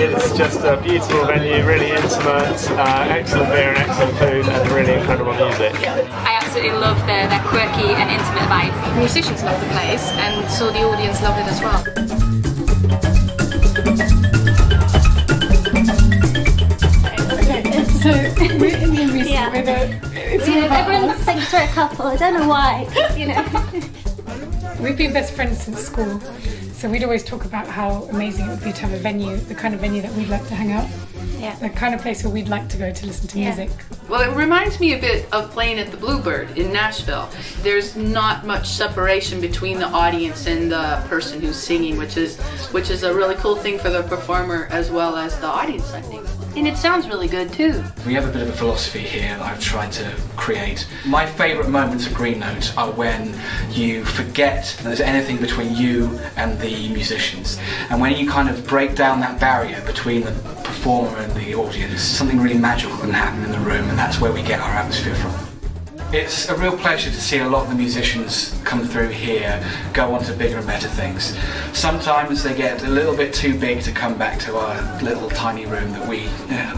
It's just a beautiful venue, really intimate, excellent beer and excellent food, and really incredible music. I absolutely love their quirky and intimate vibe. The musicians love the place, and so the audience love it as well. So we're in the music with everyone thinks we're a couple. I don't know why. We've been best friends since school, so we'd always talk about how amazing it would be to have a venue, the kind of venue that we'd like to hang out. Yeah. The kind of place where we'd like to go to listen to music. Well, it reminds me a bit of playing at the Bluebird in Nashville. There's not much separation between the audience and the person who's singing, which is a really cool thing for the performer as well as the audience, I think. And it sounds really good too. We have a bit of a philosophy here that I've tried to create. My favourite moments of Green Note are when you forget there's anything between you and the musicians. And when you kind of break down that barrier between the performer and the audience, something really magical can happen in the room, and that's where we get our atmosphere from. It's a real pleasure to see a lot of the musicians come through here go on to bigger and better things. Sometimes they get a little bit too big to come back to our little tiny room that we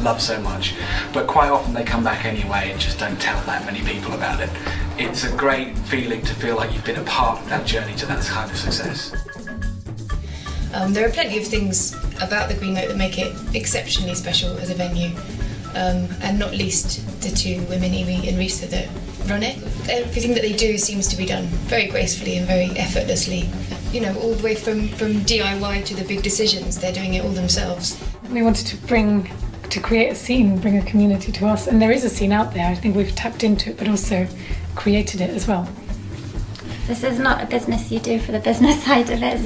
love so much, but quite often they come back anyway and just don't tell that many people about it. It's a great feeling to feel like you've been a part of that journey to that kind of success. There are plenty of things about the Green Note that make it exceptionally special as a venue, and not least the two women, Evie and Risa, that run it. Everything that they do seems to be done very gracefully and very effortlessly. You know, all the way from DIY to the big decisions, they're doing it all themselves. We wanted to create a scene, bring a community to us, and there is a scene out there. I think we've tapped into it, but also created it as well. This is not a business you do for the business side of it.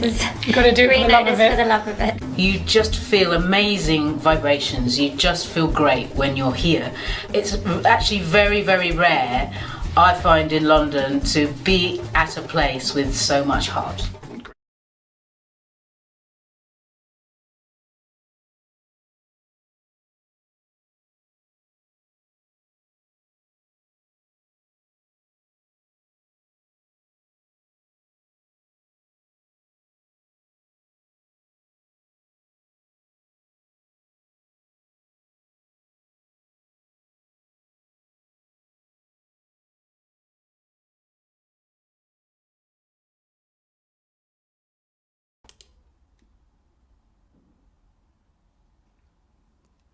You've got to do it for the love of it. For the love of it. You just feel amazing vibrations. You just feel great when you're here. It's actually very, very rare, I find, in London to be at a place with so much heart.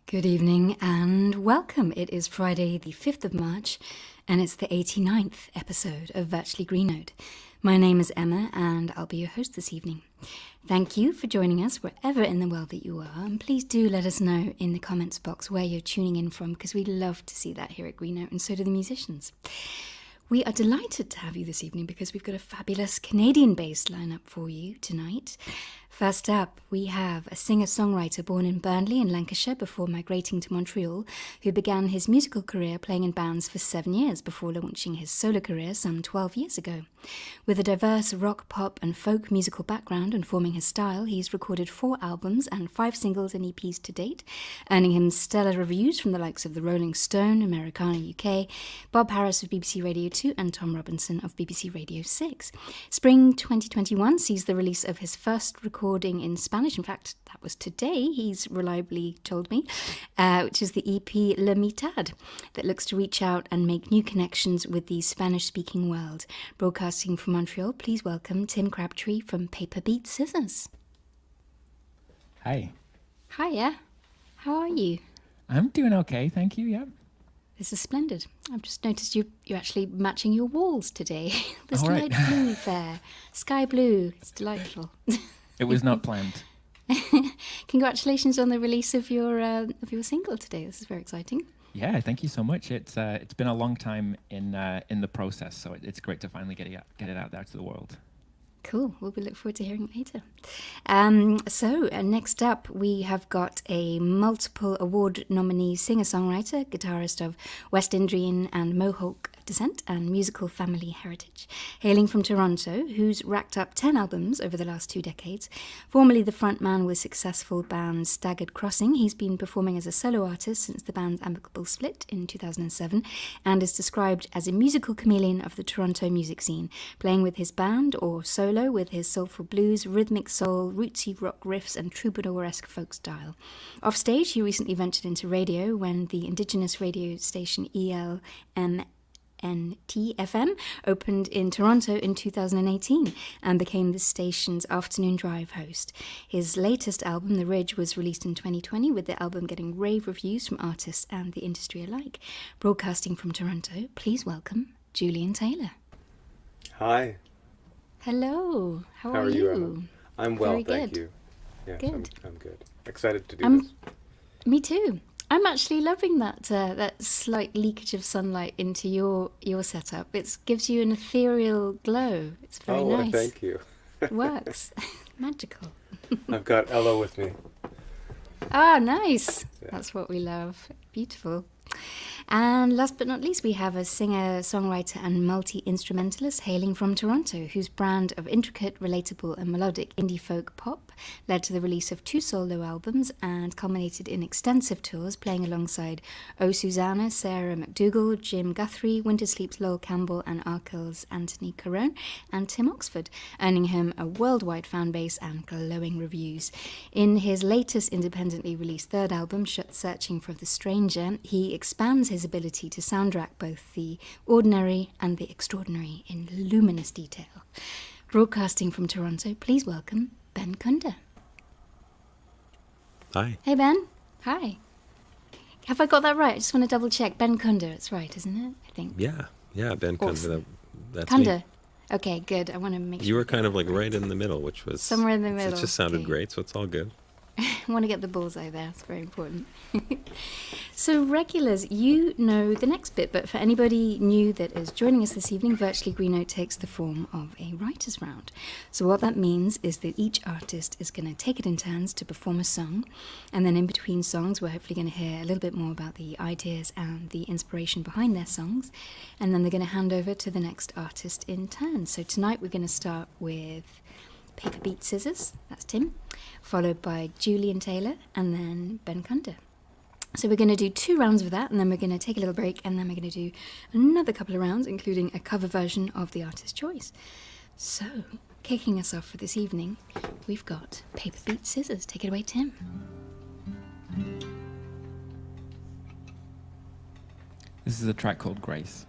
Good evening and welcome. It is Friday the 5th of March and it's the 89th episode of Virtually Green Note. My name is Emma and I'll be your host this evening. Thank you for joining us wherever in the world that you are, and please do let us know in the comments box where you're tuning in from, because we love to see that here at Green Note, and so do the musicians. We are delighted to have you this evening because we've got a fabulous Canadian-based lineup for you tonight. First up, we have a singer-songwriter born in Burnley in Lancashire before migrating to Montreal, who began his musical career playing in bands for 7 years before launching his solo career some 12 years ago. With a diverse rock, pop and folk musical background and forming his style, he's recorded 4 albums and 5 singles and EPs to date, earning him stellar reviews from the likes of the Rolling Stone, Americana UK, Bob Harris of BBC Radio 2 and Tom Robinson of BBC Radio 6. Spring 2021 sees the release of his first recording in Spanish. In fact, that was today, he's reliably told me, which is the EP La Mitad, that looks to reach out and make new connections with the Spanish-speaking world. Broadcasting from Montreal, please welcome Tim Crabtree from Paper Beat Scissors. Hi. Hiya. How are you? I'm doing okay, thank you, yeah. This is splendid. I've just noticed you're actually matching your walls today. This All right. light blue fair. Sky blue. It's delightful. It was not planned. Congratulations on the release of your single today. This is very exciting. Yeah, thank you so much. It's been a long time in the process, so it's great to finally get it out there to the world. Cool. Well, we look forward to hearing it later. So next up, we have got a multiple award nominee singer-songwriter, guitarist of West Indian and Mohawk descent and musical family heritage. Hailing from Toronto, who's racked up 10 albums over the last 2 decades, formerly the frontman with successful band Staggered Crossing, he's been performing as a solo artist since the band's amicable split in 2007 and is described as a musical chameleon of the Toronto music scene, playing with his band or solo with his soulful blues, rhythmic soul, rootsy rock riffs and troubadour-esque folk style. Offstage, he recently ventured into radio when the Indigenous radio station ELMNT-FM opened in Toronto in 2018 and became the station's afternoon drive host. His latest album, The Ridge, was released in 2020, with the album getting rave reviews from artists and the industry alike. Broadcasting from Toronto, please welcome Julian Taylor. Hi. Hello. How are you, you? Emma? I'm well, Very thank good. you. Yes, Good. I'm good. Excited to do this. Me too. I'm actually loving that slight leakage of sunlight into your setup. It gives you an ethereal glow. It's very nice. Thank you. It works. Magical. I've got Ella with me. Ah, nice. Yeah. That's what we love. Beautiful. And last but not least, we have a singer, songwriter and multi-instrumentalist hailing from Toronto, whose brand of intricate, relatable and melodic indie folk pop led to the release of 2 solo albums and culminated in extensive tours, playing alongside Oh Susanna, Sarah McDougall, Jim Guthrie, Wintersleep's Lowell Campbell and Arkell's Anthony Carone and Tim Oxford, earning him a worldwide fan base and glowing reviews. In his latest independently released 3rd album, Searching for the Stranger, he expands his ability to soundtrack both the ordinary and the extraordinary in luminous detail. Broadcasting from Toronto, please welcome Ben Kunder. Hi. Hey Ben. Hi. Have I got that right? I just want to double check. Ben Kunder, it's right, isn't it? I think. Yeah, Ben Awesome. Kunder. That's Kunder. me. Okay, good. I want to make sure. You were kind of like right in the middle, which was Somewhere in the middle. It just sounded Okay. great, so it's all good. I want to get the bullseye there. It's very important. So regulars, you know the next bit, but for anybody new that is joining us this evening, Virtually Green Note takes the form of a writer's round. So what that means is that each artist is going to take it in turns to perform a song, and then in between songs we're hopefully going to hear a little bit more about the ideas and the inspiration behind their songs, and then they're going to hand over to the next artist in turn. So tonight we're going to start with Paper, Beat, Scissors, that's Tim, followed by Julian Taylor, and then Ben Kunder. So we're going to do 2 rounds of that, and then we're going to take a little break, and then we're going to do another couple of rounds, including a cover version of the artist's choice. So, kicking us off for this evening, we've got Paper, Beat, Scissors. Take it away, Tim. This is a track called Grace.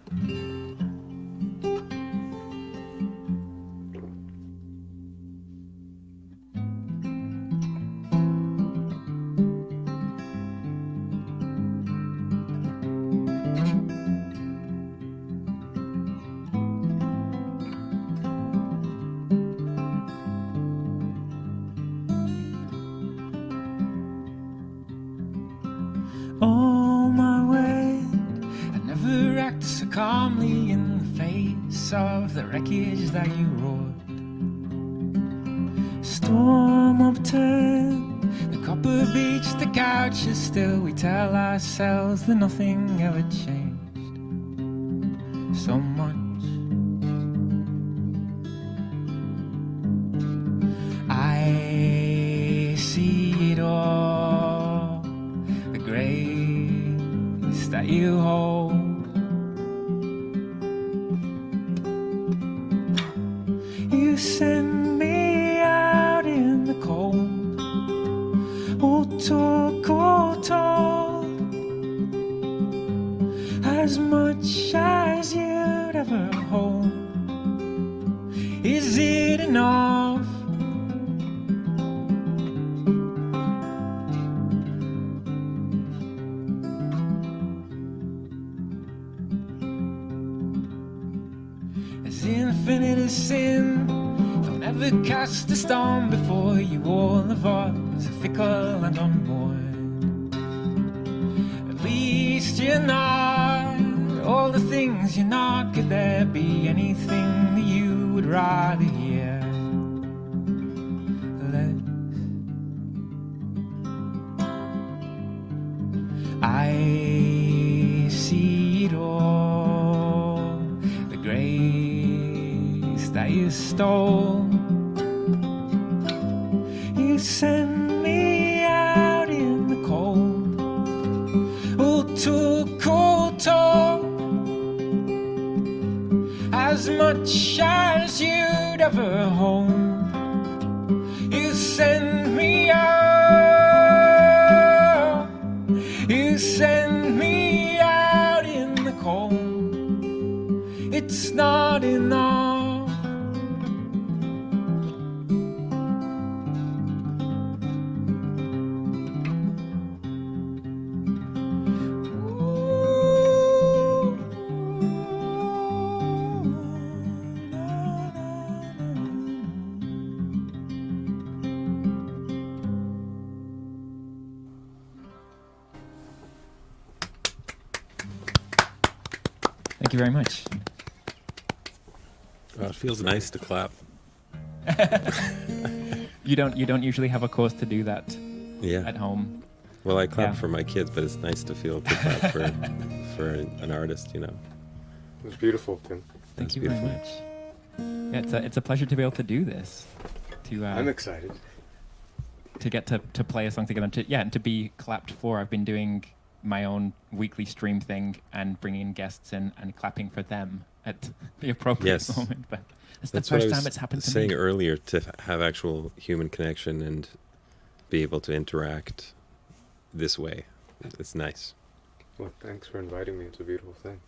On my way, I never act so calmly in the face of the wreckage that you wrought. Storm upturned, the copper beach, the couch is still. We tell ourselves that nothing ever changed so much. I see it all, the grace that you hold. You send me out in the cold, or talk or told, as much as you'd ever hold. Is it enough? As infinite as sin, don't ever cast a stone before you. All of us are fickle and unborn. At least you're not all the things you're not. Could there be anything that you would rather hear less? I see it all, stole. You send me out in the cold, who took who told, as much as you'd ever hold. You send me out, you send me out in the cold. It's not enough. Thank you very much. Oh, it feels nice to clap. You don't usually have a cause to do that Yeah. at home. Well, I clap Yeah. for my kids, but it's nice to feel to clap for an artist, you know. It was beautiful, Tim. Thank That's you beautiful. very much. Yeah, it's a pleasure to be able to do this. I'm excited. To get to play a song together, and to be clapped for. I've been doing my own weekly stream thing and bringing in guests in and clapping for them at the appropriate Yes. moment. But it's That's the what first I time was it's happened to saying me. earlier, to have actual human connection and be able to interact this way. It's nice. Well, thanks for inviting me. It's a beautiful thing.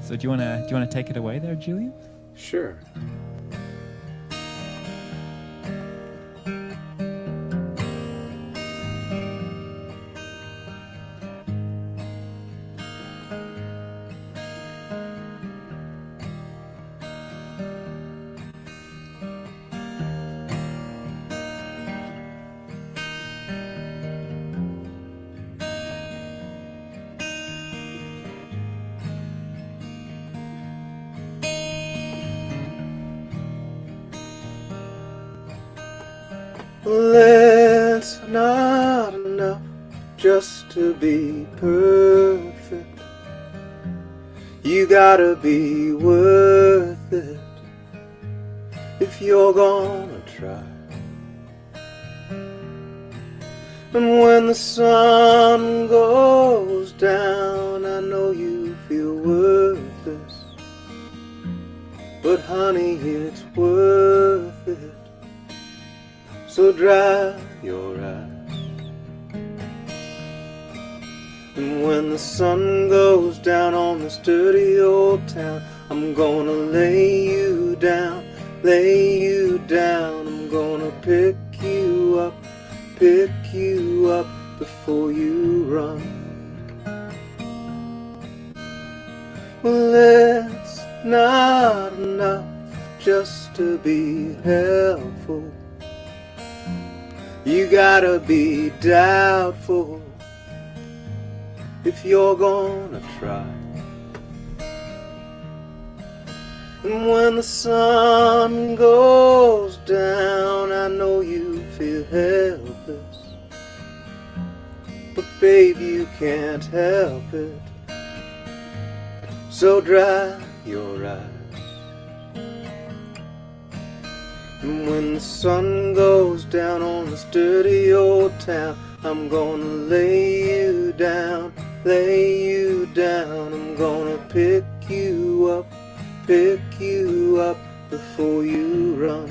So do you wanna take it away there, Julian? Sure. Well, it's not enough just to be perfect. You gotta be worth it if you're gonna try. And when the sun goes down, I know you feel worthless, but honey, it's worth it. So dry your eyes. And when the sun goes down on this dirty old town, I'm gonna lay you down, lay you down. I'm gonna pick you up before you run. Well, it's not enough just to be helpful. You gotta be doubtful if you're gonna try. And when the sun goes down, I know you feel helpless, but babe, you can't help it. So dry your eyes. And when the sun goes down on this dirty old town, I'm gonna lay you down, lay you down. I'm gonna pick you up before you run.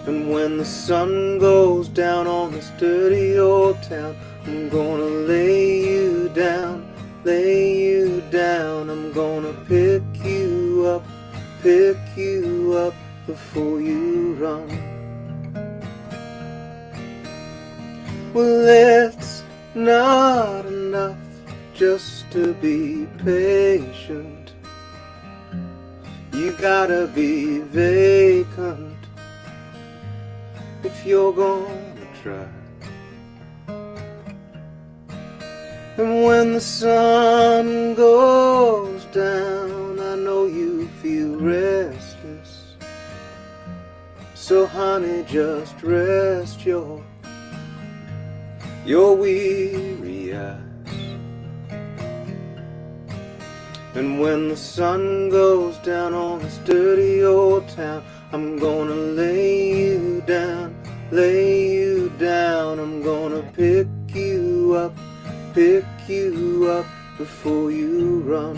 And when the sun goes down on this dirty old town, I'm gonna lay you down, lay you down. I'm gonna pick you up before you run. Well, it's not enough just to be patient. You gotta be vacant if you're gonna try. And when the sun goes down, I know you feel restless. So honey, just rest your weary eyes. And when the sun goes down on this dirty old town, I'm gonna lay you down, lay you down. I'm gonna pick you up before you run.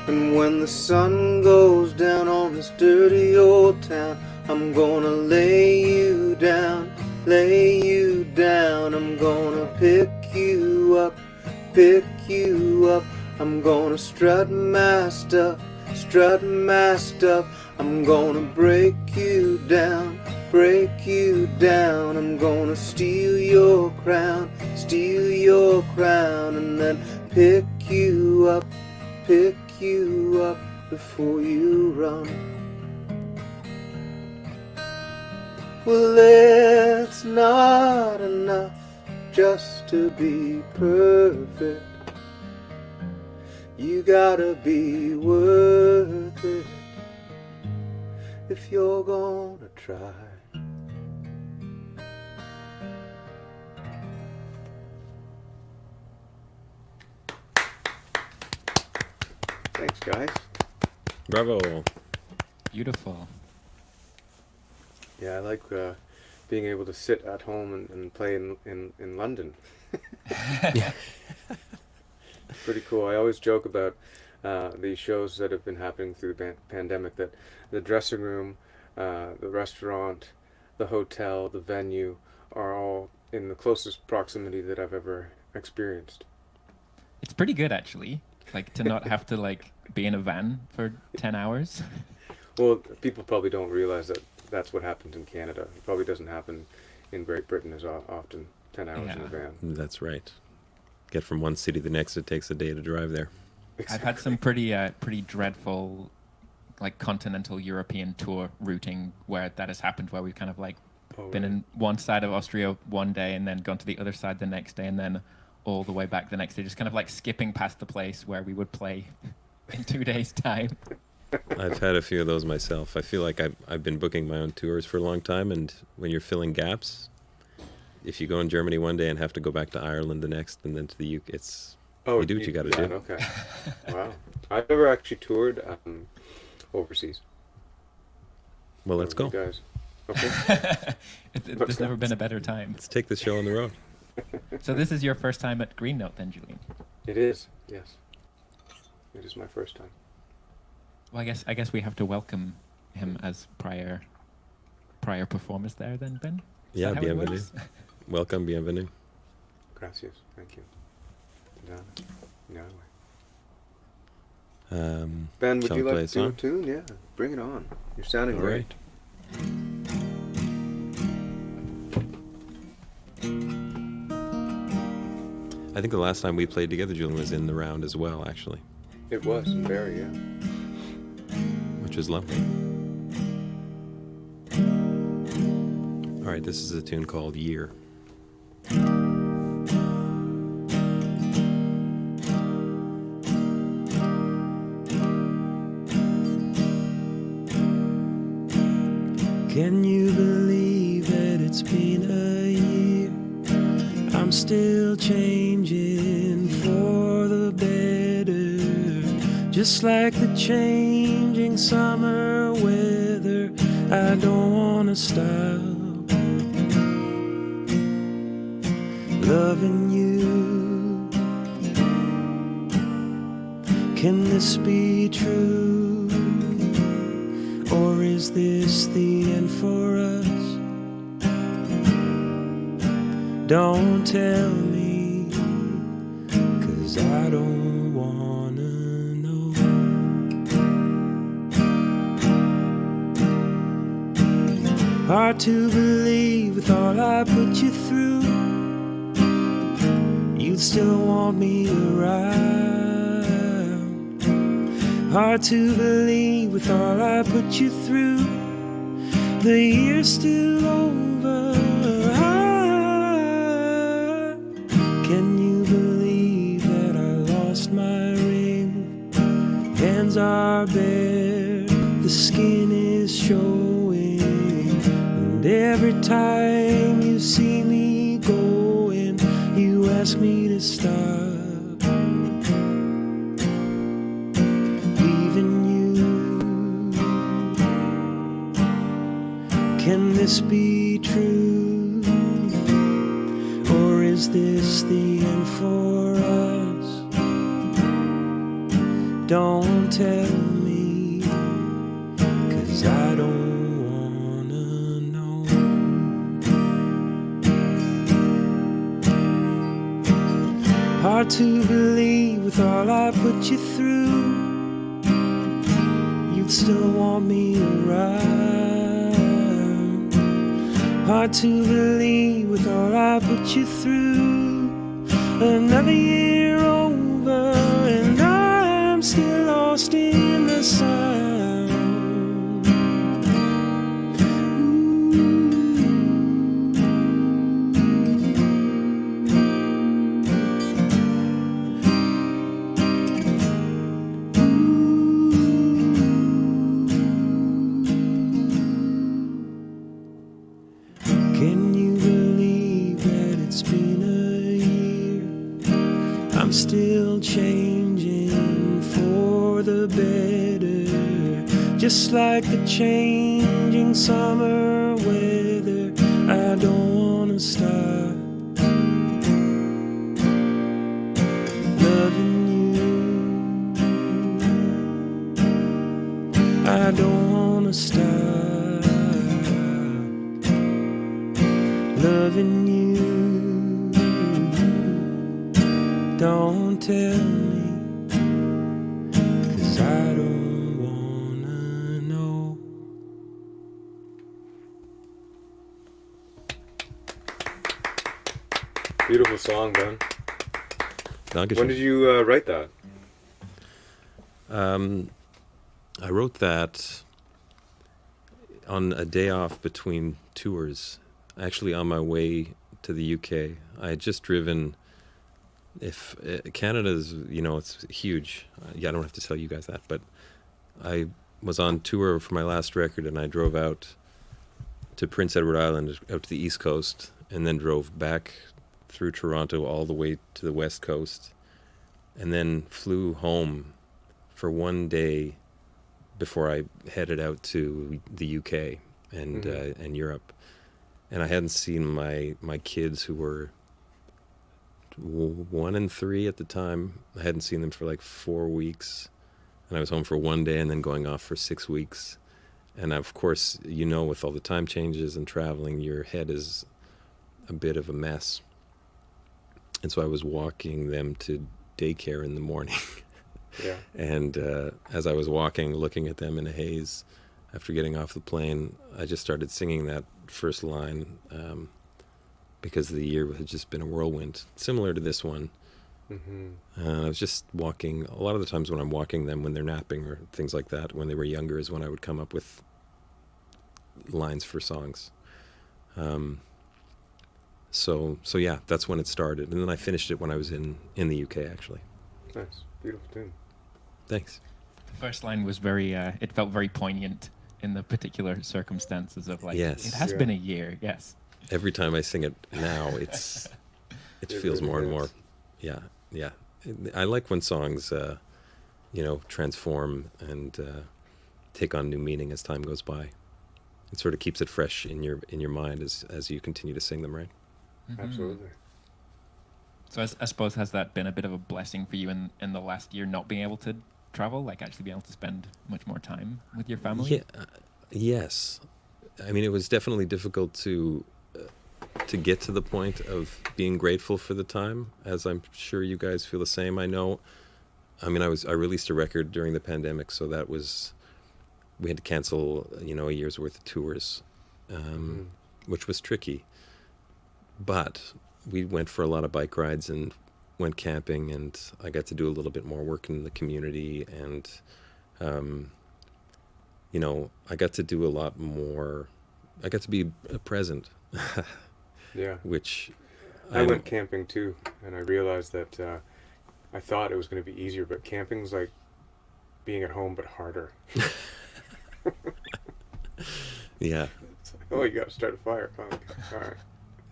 And when the sun goes down on this dirty old town, I'm gonna lay you down, lay you down. I'm gonna pick you up. I'm gonna strut my stuff. I'm gonna break you down. I'm gonna steal your crown, and then pick you up before you run. Well, it's not enough just to be perfect. You gotta be worth it if you're gonna try. Thanks, guys. Bravo. Beautiful. Yeah, I like being able to sit at home and play in London. Yeah. Pretty cool. I always joke about these shows that have been happening through the pandemic, that the dressing room, the restaurant, the hotel, the venue are all in the closest proximity that I've ever experienced. It's pretty good, actually. Like, to not have to, like, be in a van for 10 hours. Well, people probably don't realize that that's what happens in Canada. It probably doesn't happen in Great Britain as often, 10 hours in a van. That's right. Get from one city to the next, it takes a day to drive there. Exactly. I've had some pretty dreadful, like, continental European tour routing where that has happened, where we've kind of, like, been in one side of Austria one day and then gone to the other side the next day and then all the way back the next day, just kind of like skipping past the place where we would play in 2 days' time. I've had a few of those myself. I feel like I've been booking my own tours for a long time, and when you're filling gaps, if you go in Germany one day and have to go back to Ireland the next and then to the UK, you do what you got to do. Okay. Wow. I've never actually toured overseas. Well, let's go. You guys. Okay. There's never been a better time. Let's take this show on the road. So this is your first time at Green Note then, Julian? It is, yes. It is my first time. Well, I guess we have to welcome him as prior performers there then, Ben? Is Yeah, that how it bienvenue. works? Welcome, bienvenue. Gracias. Thank you. No. Ben, would shall you we play like a to do a song? tune? Yeah, bring it on. You're sounding All great. right. I think the last time we played together, Julian, was in the round as well, actually. It was, very, yeah. Which was lovely. All right, this is a tune called Year. Can you believe that it's been a year? I'm still changing for the better, just like the changing summer weather. I don't wanna stop loving you. Can this be true? Or is this the end for us? Don't tell me, 'cause I don't wanna know. Hard to believe with all I put you through, you'd still want me around. Hard to believe with all I put you through, the year's still over. Can you believe that I lost my ring? Hands are bare, the skin is showing, and every time you see me going, you ask me to stop. Can this be true? Or is this the end for us? Don't tell me, 'cause I don't wanna know. Hard to believe with all I put you through, you'd still want me around. Hard to believe with all I put you through, another year over and I'm still lost in the sound. Can you believe that it's been a year? I'm still changing for the better, just like the changing summer weather. I don't wanna stop loving you. I don't wanna stop loving you. Don't tell me, 'cause I don't wanna know. Beautiful song, Ben. Dankeschön. When did you write that? I wrote that on a day off between tours, actually on my way to the UK. I had just driven. If Canada's, you know, it's huge. Yeah, I don't have to tell you guys that, but I was on tour for my last record, and I drove out to Prince Edward Island, out to the East Coast, and then drove back through Toronto all the way to the West Coast, and then flew home for one day before I headed out to the UK and and Europe. And I hadn't seen my kids, who were 1 and 3 at the time. I hadn't seen them for like 4 weeks, and I was home for one day and then going off for 6 weeks. And of course, you know, with all the time changes and traveling, your head is a bit of a mess. And so I was walking them to daycare in the morning. Yeah. And as I was walking, looking at them in a haze, after getting off the plane, I just started singing that first line, because the year had just been a whirlwind, similar to this one. I was just walking. A lot of the times when I'm walking them, when they're napping or things like that, when they were younger, is when I would come up with lines for songs. So yeah, that's when it started. And then I finished it when I was in the UK, actually. Nice. Beautiful tune. Thanks. The first line was very, it felt very poignant in the particular circumstances of, like, Yes. it has been a year, yes. Every time I sing it now, it feels more and more. Yeah. I like when songs, you know, transform and take on new meaning as time goes by. It sort of keeps it fresh in your mind as you continue to sing them, right? Absolutely. So I suppose, has that been a bit of a blessing for you in the last year, not being able to travel, like actually being able to spend much more time with your family? Yeah, yes. I mean, it was definitely difficult to get to the point of being grateful for the time, as I'm sure you guys feel the same. I know. I mean, I released a record during the pandemic, so that was, we had to cancel, you know, a year's worth of tours, which was tricky. But we went for a lot of bike rides and went camping, and I got to do a little bit more work in the community, and you know, I got to do a lot more. I got to be present. Yeah. Which I went camping too, and I realized that I thought it was going to be easier, but camping's like being at home but harder. Yeah. It's like, oh, you got to start a fire. Oh, okay. All right.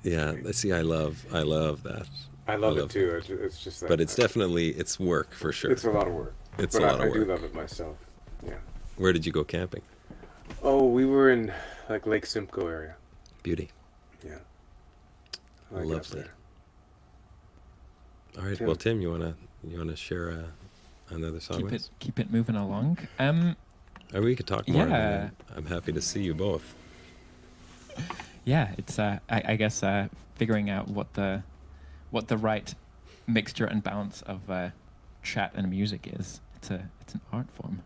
Yeah. See, I love that. I love it too. It's just that. But it's definitely, it's work for sure. It's a lot of work. It's but a lot of work. I do love it myself. Yeah. Where did you go camping? Oh, we were in like Lake Simcoe area. Beauty. Yeah. I like it up Lovely. there. All right. Tim. Well, Tim, you wanna share another song with us? Keep it moving along. Or we could talk more. Yeah. I'm happy to see you both. Yeah, it's I guess figuring out what the right mixture and balance of chat and music is. It's an art form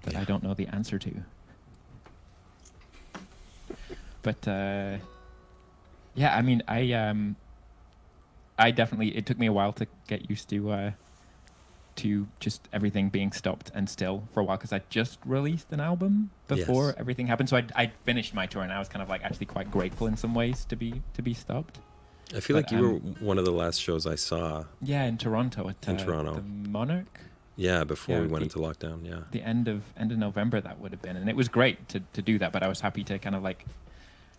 that I don't know the answer to. But yeah, I mean, I definitely, it took me a while to get used to just everything being stopped and still for a while, because I just released an album before everything happened. So I finished my tour, and I was kind of like actually quite grateful in some ways to be stopped. I feel like you were one of the last shows I saw. Yeah, in Toronto at Toronto. The Monarch. Yeah, before we went into lockdown. Yeah, the end of November that would have been, and it was great to do that. But I was happy to kind of like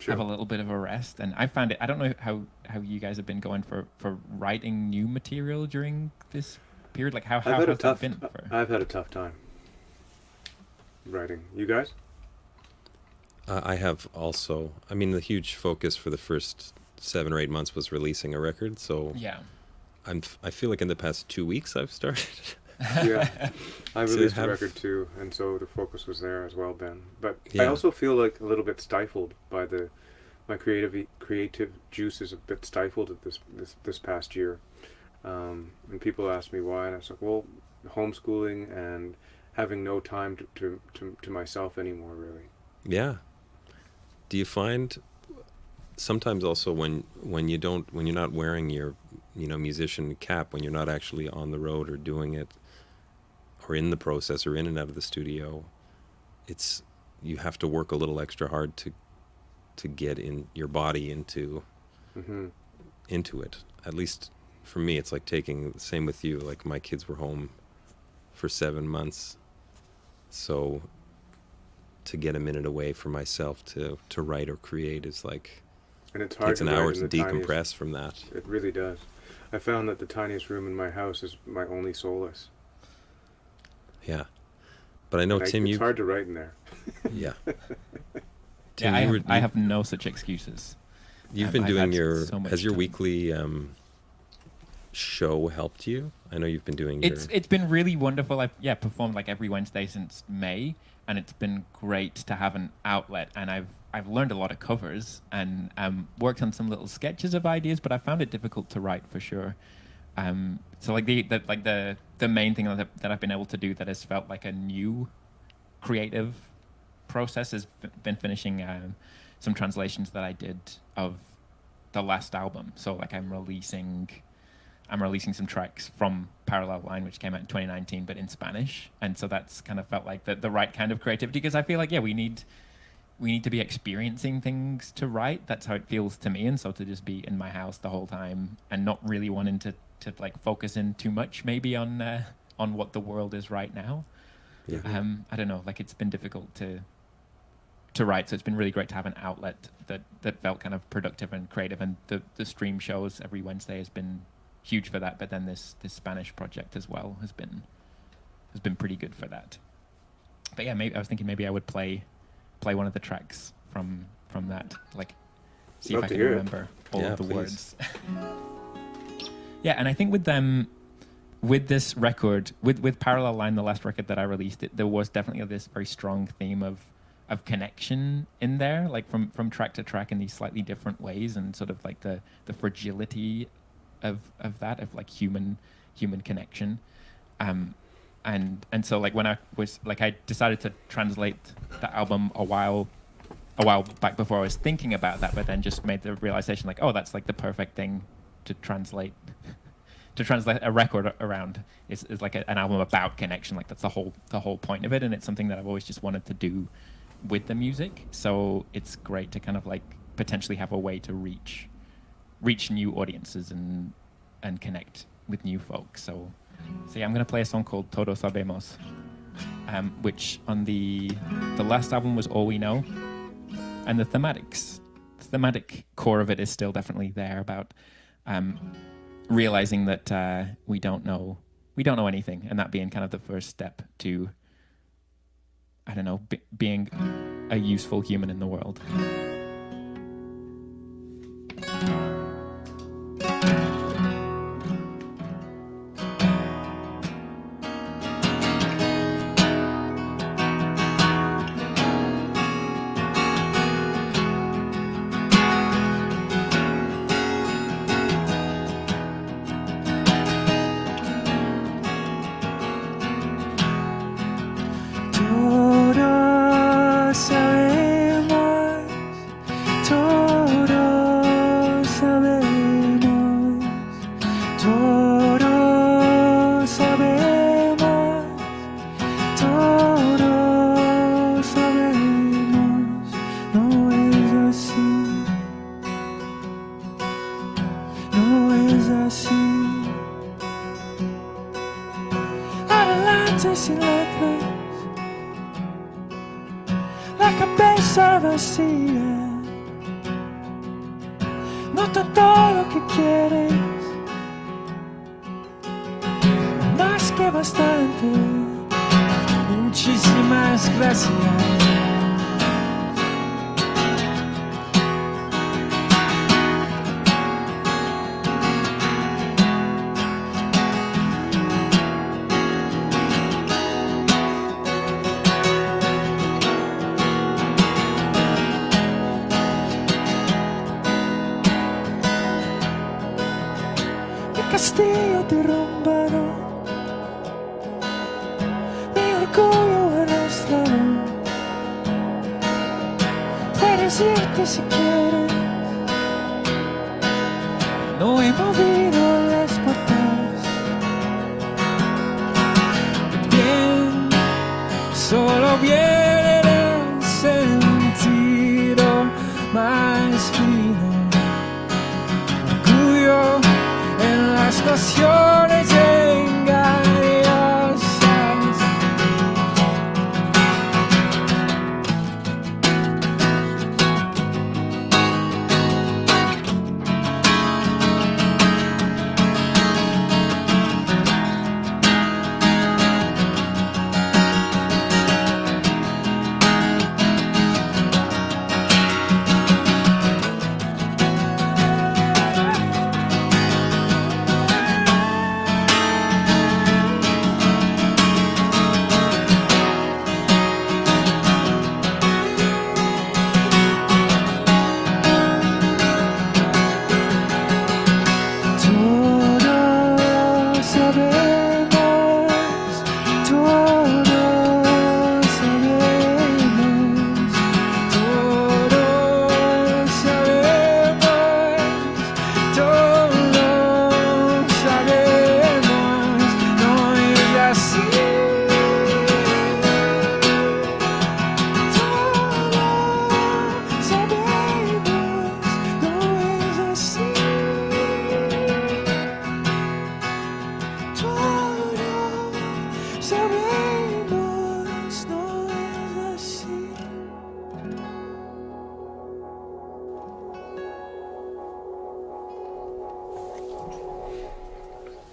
have a little bit of a rest. And I found it. I don't know how you guys have been going for writing new material during this period. Like how has it been? I've had a tough time writing. You guys? I have also. I mean, the huge focus for the first 7 or 8 months was releasing a record. So yeah, I feel like in the past 2 weeks I've started. Yeah, I released a record too, and so the focus was there as well, Ben. But Yeah. I also feel like a little bit stifled by my creative juices, a bit stifled at this past year. And people ask me why, and I was like, well, homeschooling and having no time to myself anymore, really. Yeah. Do you find sometimes also when you're not wearing your musician cap, when you're not actually on the road or doing it or in the process or in and out of the studio, you have to work a little extra hard to get in your body into it. At least for me, it's like taking the same with you. Like my kids were home for 7 months, so to get a minute away from myself to write or create is like, and it's hard takes to an hour write to in the decompress tiniest, from that. It really does. I found that the tiniest room in my house is my only solace. Yeah, but I know, Tim, it's hard to write in there. Yeah. Tim, I have no such excuses. You've been doing has your time. weekly show helped you? I know you've been doing your... It's been really wonderful. I've performed like every Wednesday since May, and it's been great to have an outlet. And I've learned a lot of covers and worked on some little sketches of ideas, but I found it difficult to write for sure. So like the main thing that I've been able to do that has felt like a new creative process has been finishing some translations that I did of the last album. So like I'm releasing some tracks from Parallel Line, which came out in 2019, but in Spanish. And so that's kind of felt like the right kind of creativity, because I feel like, we need to be experiencing things to write. That's how it feels to me. And so to just be in my house the whole time and not really wanting to like focus in too much maybe on what the world is right now. Yeah. I don't know, like it's been difficult to write, so it's been really great to have an outlet that felt kind of productive and creative, and the stream shows every Wednesday has been huge for that. But then this Spanish project as well has been pretty good for that. But yeah, maybe I was thinking maybe I would play one of the tracks from that, like see Love if I to can hear it. remember all of the please. words. Yeah, and I think with this record, with Parallel Line, the last record that I released, there was definitely this very strong theme of connection in there, like from track to track in these slightly different ways, and sort of like the fragility of that, of like human connection. And so like when I decided to translate the album a while back before I was thinking about that, but then just made the realization like, oh, that's like the perfect thing to translate a record around is like an album about connection. Like that's the whole point of it, and it's something that I've always just wanted to do with the music. So it's great to kind of like potentially have a way to reach new audiences and connect with new folks. So yeah, I'm gonna play a song called Todos Sabemos, which on the last album was All We Know, and the thematic core of it is still definitely there about realizing that we don't know anything, and that being kind of the first step to don't know, being a useful human in the world. No todo lo que quieres, más que bastante. Muchísimas gracias. Castillo derrumbado, mi orgullo arrastrado. Puedes irte si quieres, no he movido las puertas. Bien, solo viene el sentido más fino. Orgullo en las naciones engañosas.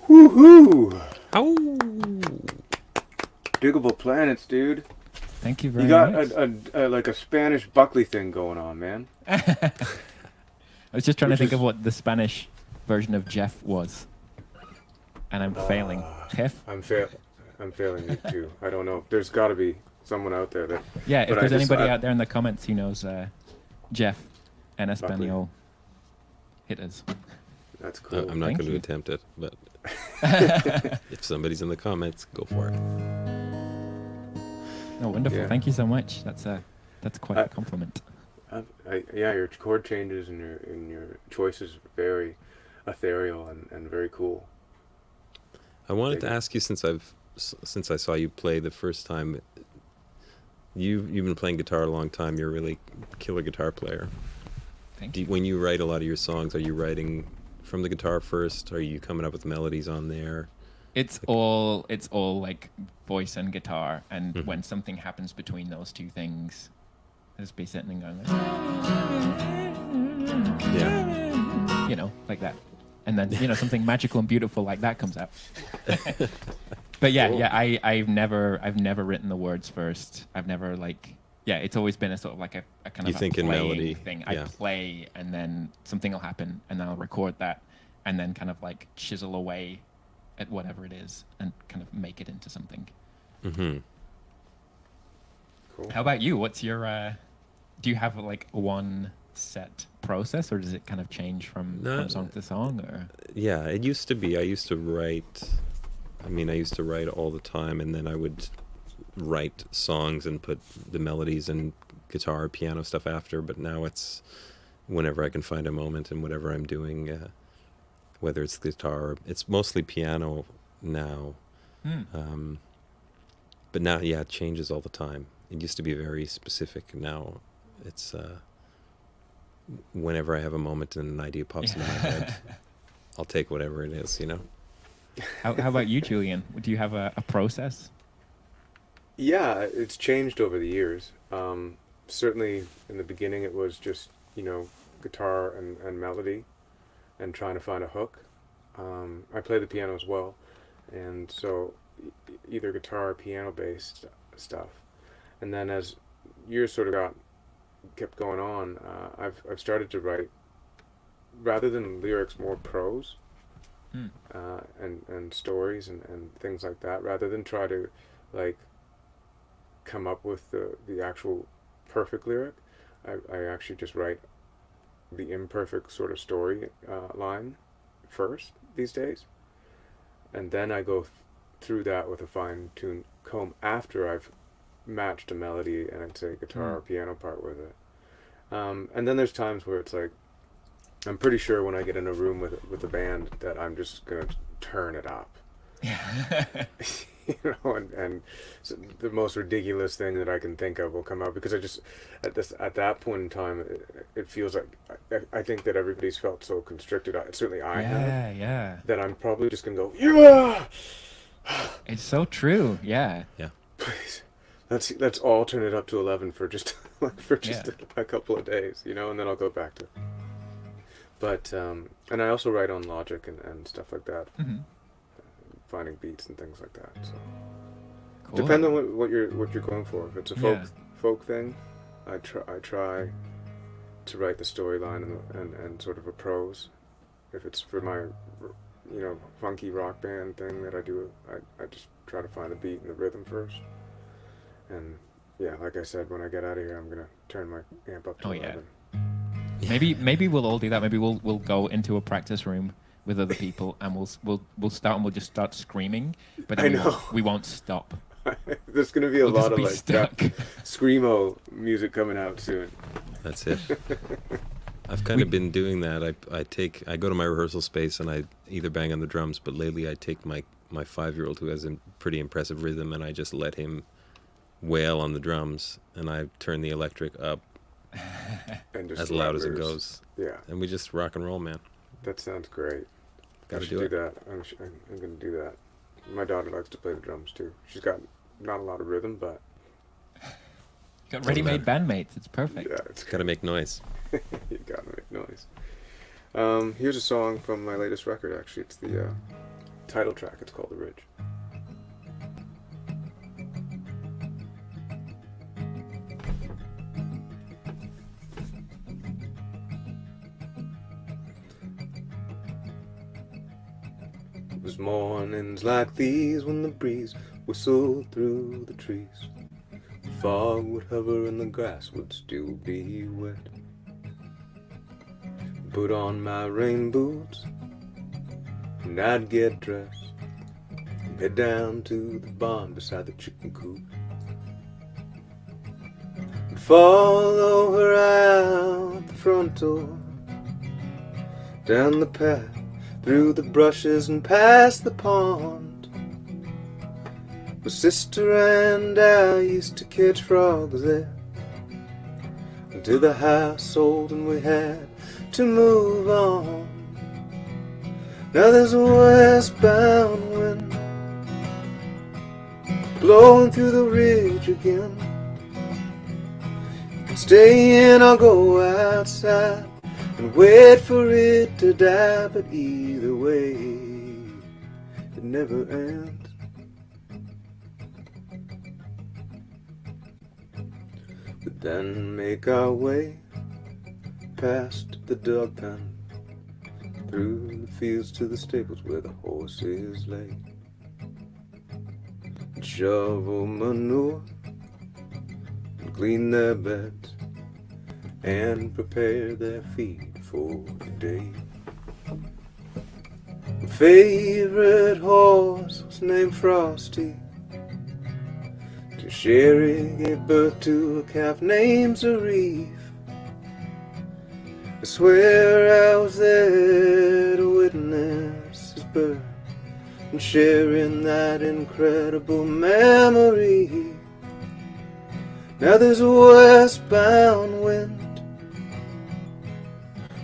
Woohoo! Diggable planets, dude. Thank you very much. You much. got a like a Spanish Buckley thing going on, man. I was just trying to think of what the Spanish version of Jeff was, and I'm failing. Jeff? I'm failing you too. I don't know. There's got to be someone out there that. Yeah, if there's anybody out there in the comments who knows Jeff en Espanol, hit us. That's cool. I'm not going to attempt it, but if somebody's in the comments, go for it. Oh, wonderful! Yeah. Thank you so much. That's quite a compliment. Yeah, your chord changes and your choices are very ethereal and very cool. I wanted to ask you, since I saw you play the first time, you've been playing guitar a long time. You're a really killer guitar player. Thank you. When you write a lot of your songs, are you writing from the guitar first? Are you coming up with melodies on there? It's all like voice and guitar, and when something happens between those two things, I'll just be sitting and going, yeah, you know, like that, and then something magical and beautiful like that comes out. But yeah, Cool. yeah, I've never written the words first. I've never it's always been a sort of like a kind You of think a in playing melody, thing. yeah. I play and then something will happen and then I'll record that and then kind of like chisel away at whatever it is and kind of make it into something. Mm-hmm. Cool. How about you? What's your do you have like one set process or does it kind of change from song to song or? Yeah, it used to be. I used to write all the time, and then I would write songs and put the melodies and guitar, piano stuff after, but now it's whenever I can find a moment and whatever I'm doing, whether it's guitar or it's mostly piano now. But now, yeah, it changes all the time. It used to be very specific. Now it's whenever I have a moment and an idea pops into my head, I'll take whatever it is, you know? How about you, Julian? Do you have a process? Yeah, it's changed over the years. Certainly in the beginning it was just, guitar and melody and trying to find a hook. I play the piano as well, and so either guitar or piano based stuff. And then as years sort of kept going on, I've started to write, rather than lyrics, more prose. And stories and things like that, rather than try to come up with the actual perfect lyric. I actually just write the imperfect sort of story line first these days, and then I go through that with a fine-tuned comb after I've matched a melody and I'd say guitar or piano part with it. And then there's times where it's like, I'm pretty sure when I get in a room with a band that I'm just gonna turn it up. And so the most ridiculous thing that I can think of will come out, because I just at that point in time it feels like I think that everybody's felt so constricted. Certainly I have. That I'm probably just gonna go, yeah. It's so true. Yeah. Please, let's all turn it up to 11 for just a couple of days, and then I'll go back to. But and I also write on Logic and stuff like that, finding beats and things like that. So cool. Depends on what you're going for. If it's a folk thing, I try to write the storyline and sort of a prose. If it's for my funky rock band thing that I do, I just try to find the beat and the rhythm first. And yeah, like I said, when I get out of here, I'm gonna turn my amp up to 11. Maybe we'll all do that. Maybe we'll go into a practice room with other people and we'll start and we'll just start screaming, but then we won't stop. There's going to be a lot of screamo music coming out soon. That's it. I've kind of been doing that. I go to my rehearsal space and I either bang on the drums, but lately I take my 5-year-old who has a pretty impressive rhythm and I just let him wail on the drums and I turn the electric up and just as loud as it goes. Yeah. And we just rock and roll, man. That sounds great. Gotta do do that. I'm going to do that. My daughter likes to play the drums too. She's got not a lot of rhythm, but got ready-made bandmates. It's perfect. Yeah, it's got to make noise. You got to make noise. Here's a song from my latest record. Actually, it's the title track. It's called "The Ridge." It was mornings like these when the breeze whistled through the trees. The fog would hover and the grass would still be wet. Put on my rain boots and I'd get dressed and head down to the barn beside the chicken coop. And follow her out the front door, down the path, through the brushes and past the pond. My sister and I used to catch frogs there, until the house sold and we had to move on. Now there's a westbound wind blowing through the ridge again. You can stay in, I'll go outside and wait for it to die, but either way, it never ends. But then make our way past the dog pen, through the fields to the stables where the horses lay, and shovel manure, and clean their beds, and prepare their feed for the day. My favorite horse was named Frosty, till Sherry gave birth to a calf named Zarif. I swear I was there to witness his birth and share in that incredible memory. Now there's a westbound wind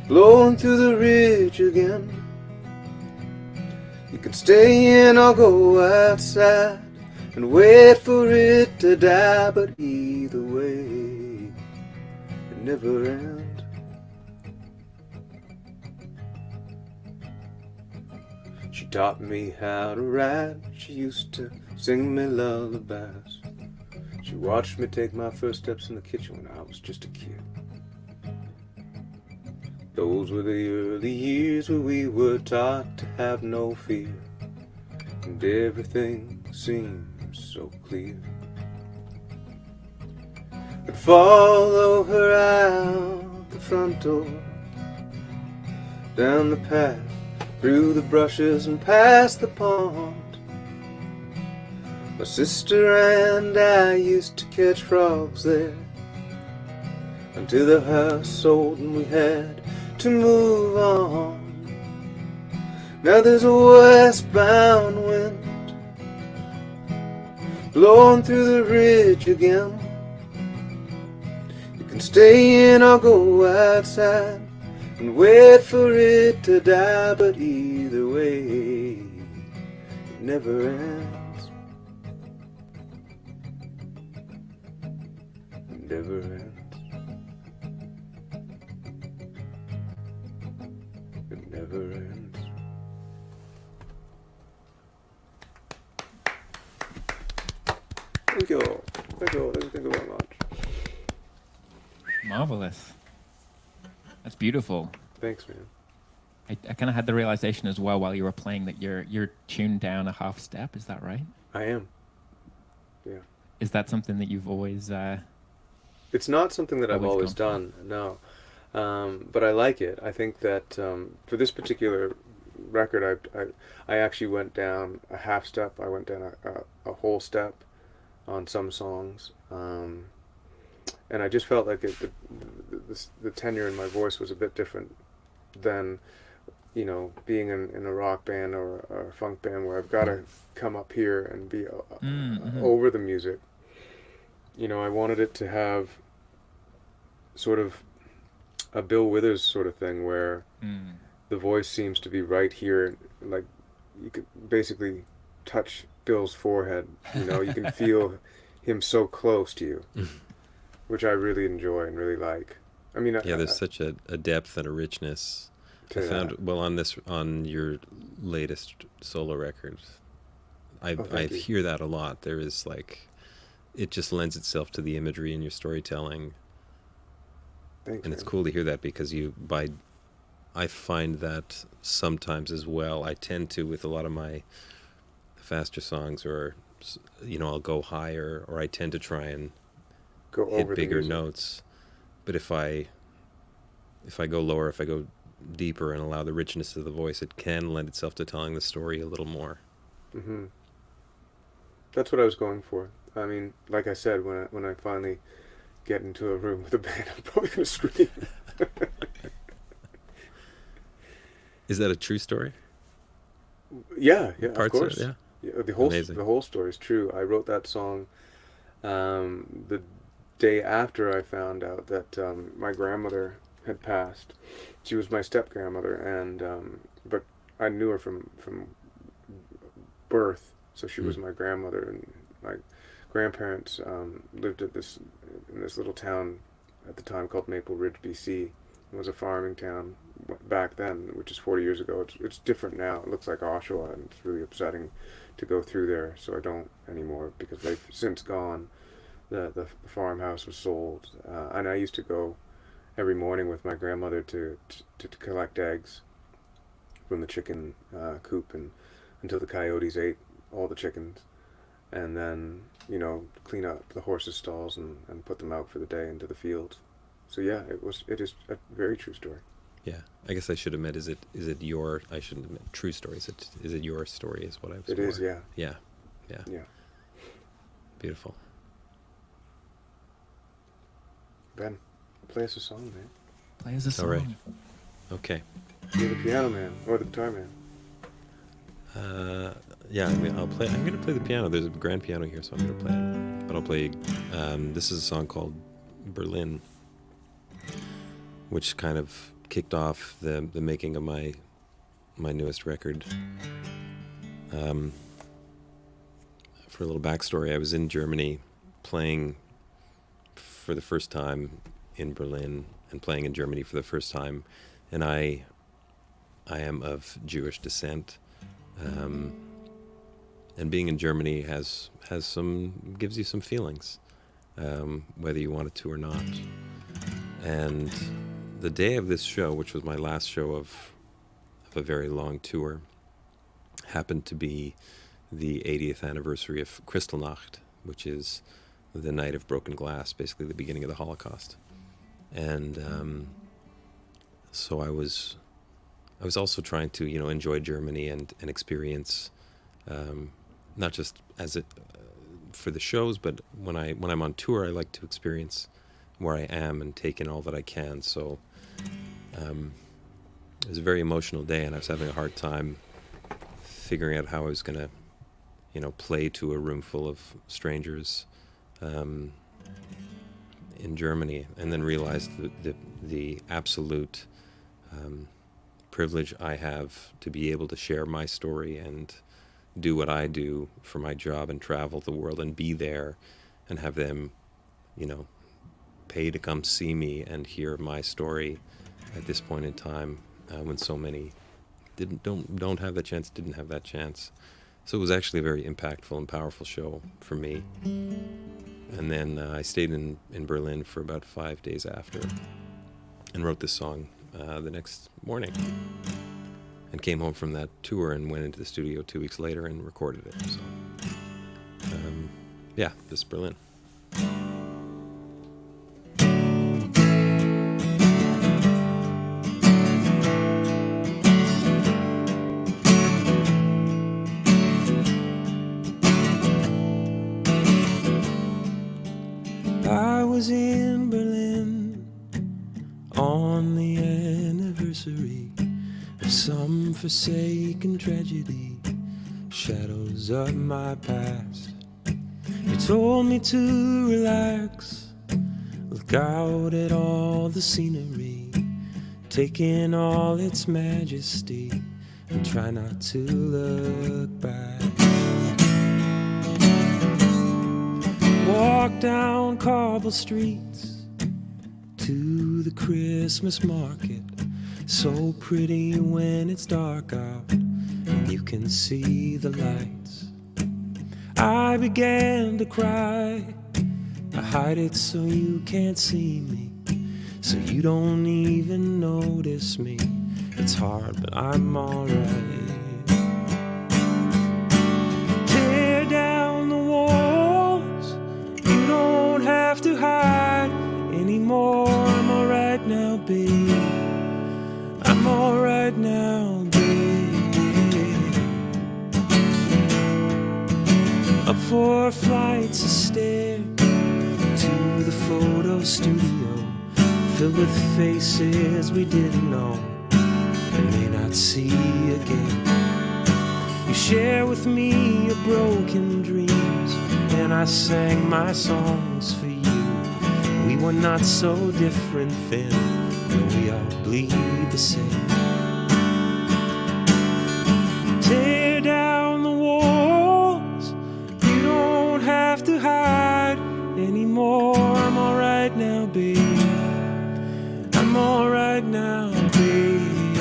blowing through the ridge again. You can stay in or go outside and wait for it to die, but either way, it never ends. She taught me how to ride, she used to sing me lullabies. She watched me take my first steps in the kitchen when I was just a kid. Those were the early years where we were taught to have no fear, and everything seemed so clear. I'd follow her out the front door, down the path, through the brushes and past the pond. My sister and I used to catch frogs there, until the house sold and we had to move on. Now there's a westbound wind blowing through the ridge again. You can stay in or go outside and wait for it to die, but either way, it never ends. It never ends. It never ends. Thank you. Thank you. Thank you very much. Marvelous. That's beautiful. Thanks, man. I kind of had the realization as well while you were playing that you're tuned down a half step. Is that right? I am. Yeah. Is that something that you've always? It's not something that I've always done. No, but I like it. I think that for this particular record, I actually went down a half step. I went down a whole step on some songs, and I just felt like the tenure in my voice was a bit different than, you know, being in a rock band or a funk band where I've got to come up here and be over the music. You know, I wanted it to have sort of a Bill Withers sort of thing where the voice seems to be right here, like you could basically touch Bill's forehead, you know, you can feel him so close to you, which I really enjoy and really like. I mean, yeah, there's such a depth and a richness. I found on your latest solo record, I hear that a lot. There is like, it just lends itself to the imagery in your storytelling. Thanks, and it's cool to hear that because I find that sometimes as well. I tend to, with a lot of my faster songs, or, you know, I'll go higher, or I tend to try and hit bigger notes. But if I go lower, if I go deeper and allow the richness of the voice, it can lend itself to telling the story a little more. Mm-hmm. That's what I was going for. I mean, like I said, when I finally get into a room with a band, I'm probably going to scream. Is that a true story? Yeah, Parts of course. Yeah. The whole story is true. I wrote that song the day after I found out that my grandmother had passed. She was my step grandmother, and but I knew her from birth, so she was my grandmother. And my grandparents lived in this little town at the time called Maple Ridge, BC. It was a farming town back then, which is 40 years ago. It's different now. It looks like Oshawa, and it's really upsetting to go through there. So I don't anymore because they've since gone. the farmhouse was sold, and I used to go every morning with my grandmother to collect eggs from the chicken coop, and until the coyotes ate all the chickens, and then clean up the horses' stalls and put them out for the day into the fields. So yeah, it is a very true story. Yeah, I guess I should have meant, is it your, I shouldn't have meant true story, is it your story is what I was It is, yeah. Yeah. Beautiful. Ben, play us a song, man. Play us a song. All right. Okay. You're the piano man, or the guitar man. Yeah, I'm going to play the piano. There's a grand piano here, so I'm going to play it. But I'll play, this is a song called Berlin, which kind of kicked off the making of my newest record. For a little backstory, I was in Germany playing for the first time in Berlin and playing in Germany for the first time, and I am of Jewish descent, and being in Germany gives you some feelings, whether you want it to or not. And the day of this show, which was my last show of a very long tour, happened to be the 80th anniversary of Kristallnacht, which is the night of broken glass, basically the beginning of the Holocaust. And so I was also trying to enjoy Germany and experience, not just as it for the shows, but when I'm on tour, I like to experience where I am and take in all that I can. So it was a very emotional day, and I was having a hard time figuring out how I was going to play to a room full of strangers in Germany, and then realized the absolute privilege I have to be able to share my story and do what I do for my job and travel the world and be there and have them, pay to come see me and hear my story at this point in time, when so many didn't have that chance. So it was actually a very impactful and powerful show for me. And then I stayed in Berlin for about 5 days after and wrote this song the next morning, and came home from that tour and went into the studio 2 weeks later and recorded it. So this is Berlin. I was in Berlin on the anniversary of some forsaken tragedy, shadows of my past. You told me to relax, look out at all the scenery, take in all its majesty, and try not to look back. Walk down cobble streets to the Christmas market, so pretty when it's dark out and you can see the lights. I began to cry, I hide it so you can't see me, so you don't even notice me. It's hard, but I'm alright. Tear down the walls, you don't have to hide anymore. I'm alright now, babe. I'm alright now, babe. Up 4 flights of stairs to the photo studio, filled with faces we didn't know and may not see again. You share with me your broken dreams, and I sang my songs for you. We were not so different then, but we all bleed the same. Tear down the walls, you don't have to hide anymore. I'm alright now, babe. I'm alright now, babe.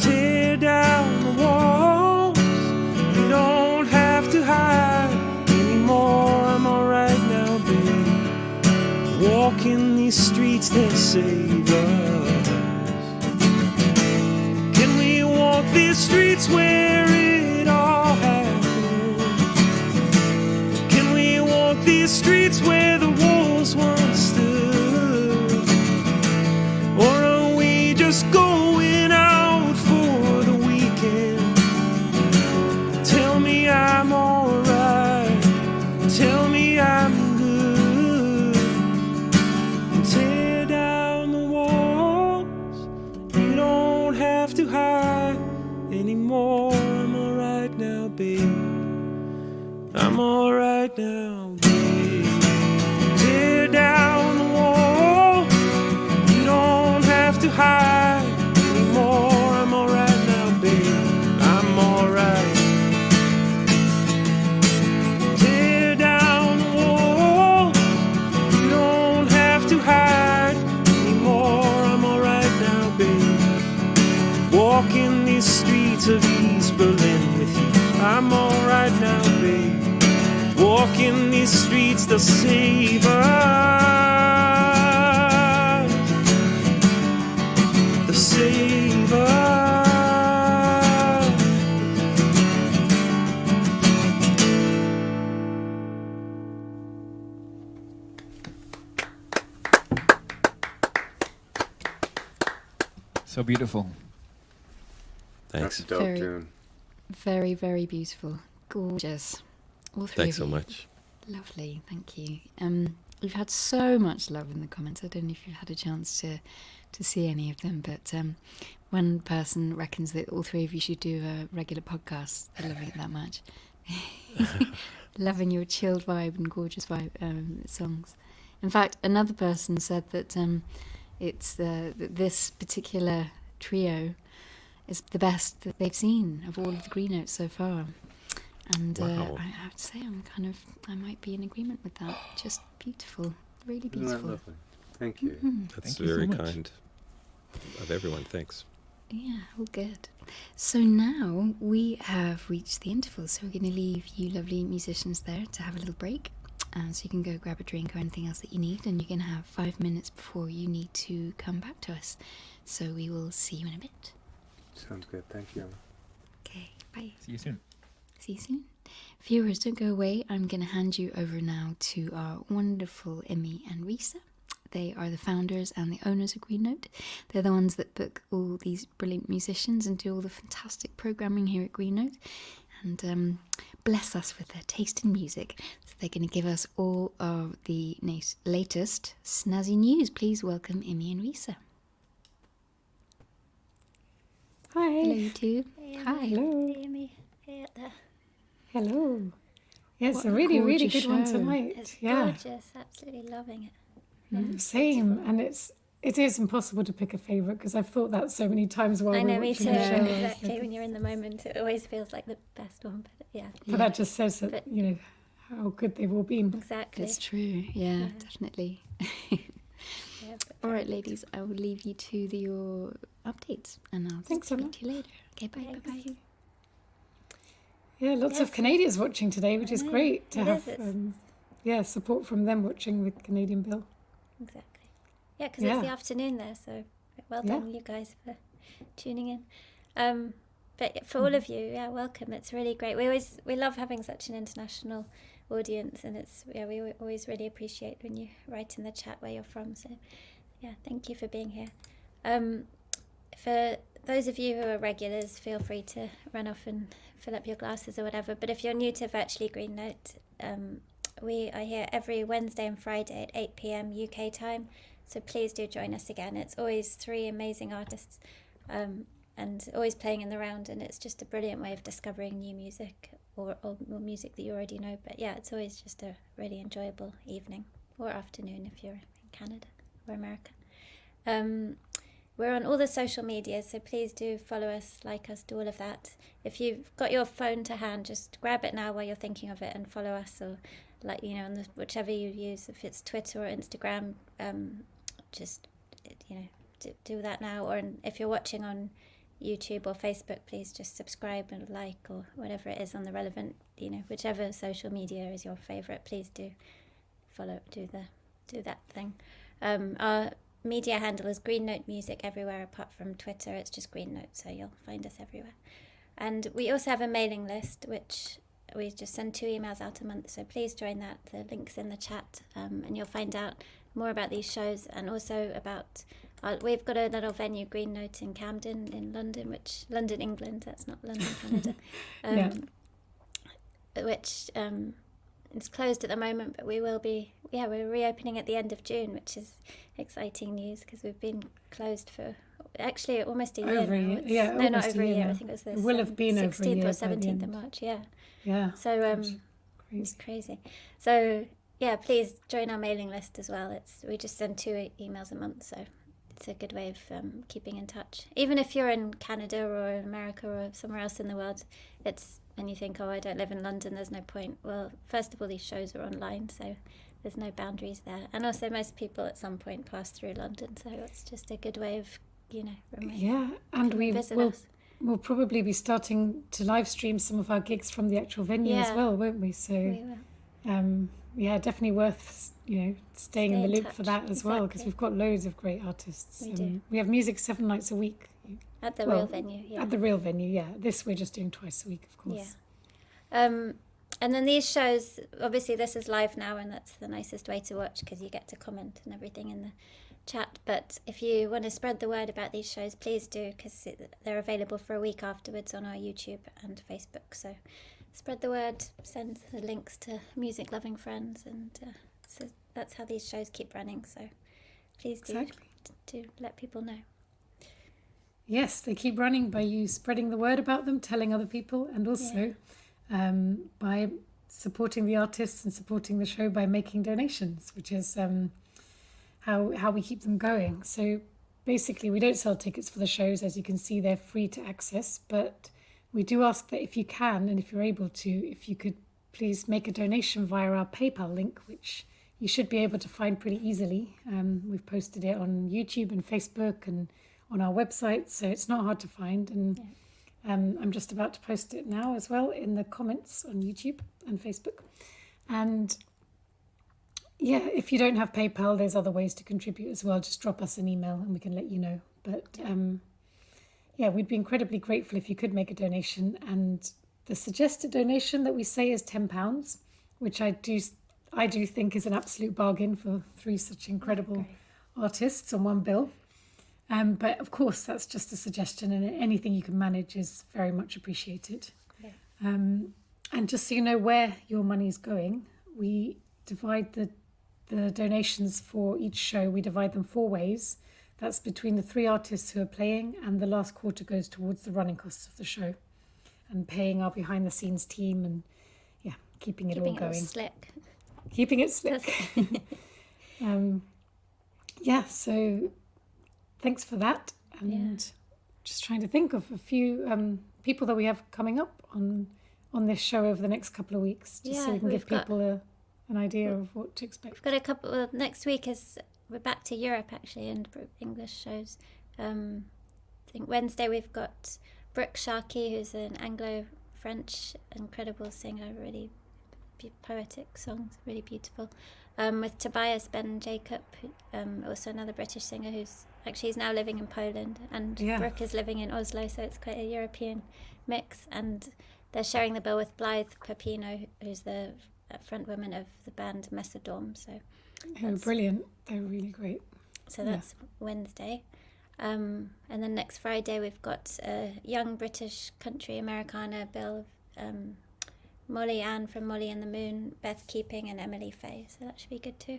Tear down the walls, you don't have to hide anymore. I'm alright now, babe. walking these streets that save us? Can we walk these streets where it all happened? Can we walk these streets where the walls once stood? Or are we just going out for the weekend? Tell me I'm alright, tell me I'm good. Tear down the walls, you don't have to hide anymore. I'm alright now, babe, I'm alright now, babe. Tear down the wall, you don't have to hide anymore. I'm alright now, babe, I'm alright. Tear down the wall, you don't have to hide anymore. I'm alright now, babe. Walking these streets of East Berlin with you, I'm alright now, babe. Walking these streets, they'll save us. They'll save us. So beautiful. Thanks. That's a dope Very- tune. Very, very beautiful. Gorgeous. All three Thanks of so you. much. Lovely, thank you. We've had so much love in the comments. I don't know if you've had a chance to see any of them, but one person reckons that all three of you should do a regular podcast. They're loving it that much. Loving your chilled vibe and gorgeous vibe songs. In fact, another person said that it's that this particular trio is the best that they've seen of all of the Green Notes so far. And Wow. I would say I might be in agreement with that. Just beautiful, really Isn't that beautiful. lovely? Thank you. That's Thank you so very much. kind of everyone. Thanks. Yeah, all good. So now we have reached the interval, so we're going to leave you lovely musicians there to have a little break. So you can go grab a drink or anything else that you need, and you're going to have 5 minutes before you need to come back to us. So we will see you in a bit. Sounds good. Thank you. Okay, bye. See you soon. See you soon. Viewers, don't go away. I'm going to hand you over now to our wonderful Emmy and Risa. They are the founders and the owners of Green Note. They're the ones that book all these brilliant musicians and do all the fantastic programming here at Green Note, and bless us with their taste in music. So they're going to give us all of the latest snazzy news. Please welcome Emmy and Risa. Hi. Hello, you two. Hi. Hello. Hey up there. Hello. Yeah, it's What a a really, really gorgeous good one show. tonight. It's Yeah. gorgeous. Absolutely loving it. Same. And it is impossible to pick a favourite because I've thought that so many times while I we're know, me watching too. the show. I was Exactly. like, When you're in the moment, it always feels like the best one. But yeah, but that just says that, But- you know, how good they've all been. exactly. It's true. Yeah, definitely. Yeah, but All right, very ladies, I will leave you to your updates, and I'll Thanks, speak Emma. to you later. Okay, bye, Thanks. bye, bye. Yeah, lots of Yes. Canadians watching today, which is know. great to It have. is. Support from them watching the Canadian Bill. Exactly. Yeah, because Yeah. it's the afternoon there, so well Yeah. done, you guys, for tuning in. But for all of you, yeah, welcome. It's really great. We love having such an international audience, and we always really appreciate when you write in the chat where you're from. So, yeah, thank you for being here. For those of you who are regulars, feel free to run off and fill up your glasses or whatever. But if you're new to Virtually Green Note, we are here every Wednesday and Friday at 8 p.m. UK time. So please do join us again. It's always 3 amazing artists and always playing in the round. And it's just a brilliant way of discovering new music or music that you already know. But yeah, it's always just a really enjoyable evening or afternoon if you're in Canada or America. We're on all the social media, so please do follow us, like us, do all of that. If you've got your phone to hand, just grab it now while you're thinking of it and follow us, or on whichever you use, if it's Twitter or Instagram, just do that now. Or if you're watching on YouTube or Facebook, please just subscribe and like, or whatever it is on the relevant, whichever social media is your favorite. Please do follow, do do that thing. Our media handle is Green Note Music everywhere apart from Twitter. It's just Green Note, so you'll find us everywhere. And we also have a mailing list, which we just send 2 emails out a month, so please join that. The link's in the chat, and you'll find out more about these shows, and also about we've got a little venue, Green Note, in Camden in London, London, England, that's not London, Canada. Which it's closed at the moment, but we will be, we're reopening at the end of June, which is exciting news because we've been closed for actually almost a year now. No, not over a year. I think it was the 16th or 17th of March. Yeah. So it's crazy. So yeah, please join our mailing list as well. We just send 2 emails a month, so it's a good way of keeping in touch. Even if you're in Canada or America or somewhere else in the world, and you think, oh, I don't live in London, there's no point. Well, first of all, these shows are online, so there's no boundaries there. And also, most people at some point pass through London, so it's just a good way of, and we'll probably be starting to live stream some of our gigs from the actual venue as well, won't we? So, we will. Definitely worth staying in the loop for that as well, because we've got loads of great artists. We do. We have music 7 nights a week. At the real venue, yeah. At the real venue, yeah. This we're just doing twice a week, of course. Yeah. And then these shows, obviously this is live now, and that's the nicest way to watch because you get to comment and everything in the chat. But if you want to spread the word about these shows, please do, because they're available for a week afterwards on our YouTube and Facebook. So spread the word, send the links to music-loving friends, and so that's how these shows keep running. So please do to let people know. Yes, they keep running by you spreading the word about them, telling other people, and also by supporting the artists and supporting the show by making donations, which is how we keep them going. So basically, we don't sell tickets for the shows. As you can see, they're free to access, but we do ask that if you can, and if you're able to, if you could please make a donation via our PayPal link, which you should be able to find pretty easily. We've posted it on YouTube and Facebook and on our website, so it's not hard to find. And I'm just about to post it now as well in the comments on YouTube and Facebook. And if you don't have PayPal, there's other ways to contribute as well. Just drop us an email and we can let you know. But we'd be incredibly grateful if you could make a donation. And the suggested donation that we say is £10, which I do think is an absolute bargain for 3 such incredible artists on one bill. But of course, that's just a suggestion, and anything you can manage is very much appreciated. Yeah. And just so you know where your money is going, we divide the donations for each show. We divide them 4 ways. That's between the 3 artists who are playing, and the last quarter goes towards the running costs of the show and paying our behind-the-scenes team and keeping it all going. Keeping it slick. So thanks for that. And just trying to think of a few people that we have coming up on this show over the next couple of weeks, just so we can give people an idea of what to expect. We've got a couple. Next week we're back to Europe actually, and English shows. I think Wednesday we've got Brooke Sharkey, who's an Anglo-French incredible singer, really poetic songs, really beautiful. With Tobias Ben Jacob, also another British singer he's now living in Poland, and Brooke is living in Oslo, so it's quite a European mix. And they're sharing the bill with Blythe Pepino, who's the front woman of the band Mesodorm. So brilliant, they're really great. So that's Wednesday. And then next Friday we've got a young British country Americana bill of Molly Ann from Molly and the Moon, Beth Keeping, and Emily Faye. So that should be good too.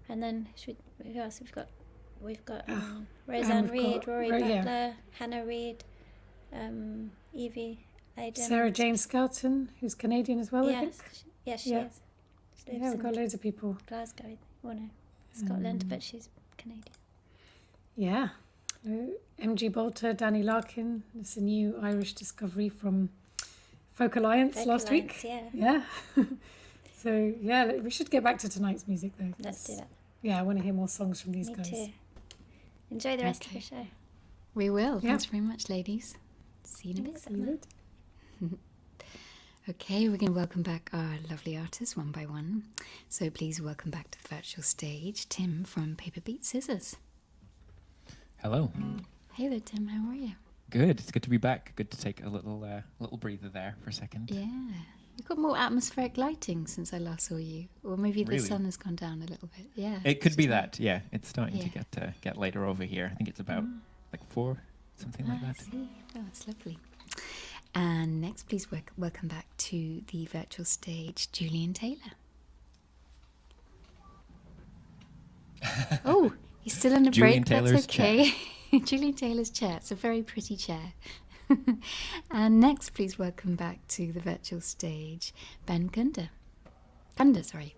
And then who else we've got? We've got Roseanne Reid, Rory Butler, Hannah Reid, Evie Aiden. Sarah Jane Skelton, who's Canadian as well, I think. Yes, she is. We've got loads of people. Glasgow, Scotland, but she's Canadian. Yeah. MG Bolter, Danny Larkin. It's a new Irish discovery from Folk Alliance last week. Yeah. So, we should get back to tonight's music, though. Let's do that. Yeah, I want to hear more songs from these guys. Me too. Enjoy the rest of the show. We will. Thanks very much, ladies. See you in a bit. Okay, we're going to welcome back our lovely artists one by one. So please welcome back to the virtual stage, Tim from Paper Beat Scissors. Hello. Hey there, Tim. How are you? Good. It's good to be back. Good to take a little breather there for a second. Yeah. You've got more atmospheric lighting since I last saw you. Or maybe the Really? sun has gone down a little bit. Yeah. It could be Just that. Yeah, it's starting to get later over here. I think it's about like 4, something like that. I see. Oh, that's lovely. And next, please welcome back to the virtual stage, Julian Taylor. Oh, he's still in a Julian break. Taylor's That's okay. Julian Taylor's chair. It's a very pretty chair. And next, please welcome back to the virtual stage, Ben Kunder. Sorry.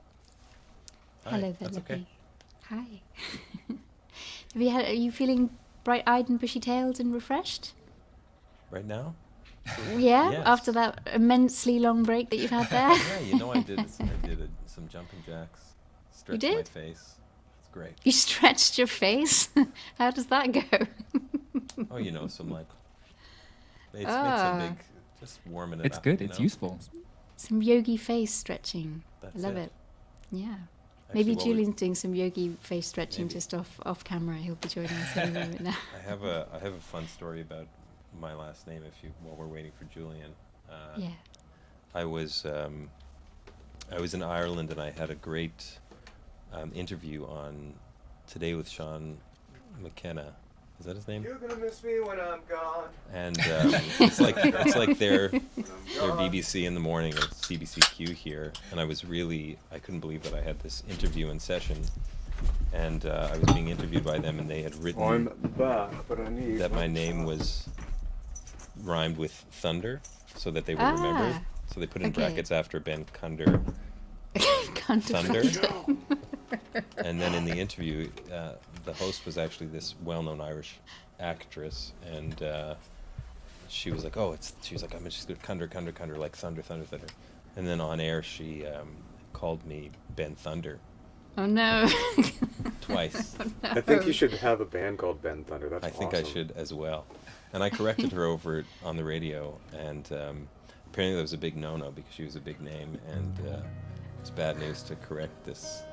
Hi, Hello there, that's lovely. okay. Hi. Are you feeling bright-eyed and bushy-tailed and refreshed? Right now? Yeah, Yes. after that immensely long break that you've had there. Yeah, you know, I did some jumping jacks. Stretched my did? face. It's great. You stretched your face? How does that go? Oh, you know, some like it's Ah. a big, just warming it It's up. good. you It's know? useful. Some yogi face stretching. That's I love it. it. Yeah. Actually, Maybe while we- Julian's doing some yogi face stretching Maybe. just off camera. He'll be joining us in a moment now. I have a fun story about my last name. While we're waiting for Julian. Yeah. I was in Ireland and I had a great interview on Today with Sean McKenna. Is that his name? You're gonna miss me when I'm gone. And it's like their BBC in the morning or CBCQ here, and I couldn't believe that I had this interview in session, and I was being interviewed by them, and they had written I'm back, but I need that my name was rhymed with thunder, so that they would remember. So they put in okay. brackets after Ben Kunder, thunder. And then in the interview, the host was actually this well-known Irish actress, and she was like, she was like, I'm just good, Kunder, like thunder. And then on air, she called me Ben Thunder. Oh no. Twice. Oh, no. I think you should have a band called Ben Thunder. That's I think I should as well. And I corrected her over it on the radio, and apparently that was a big no-no because she was a big name, and it's bad news to correct this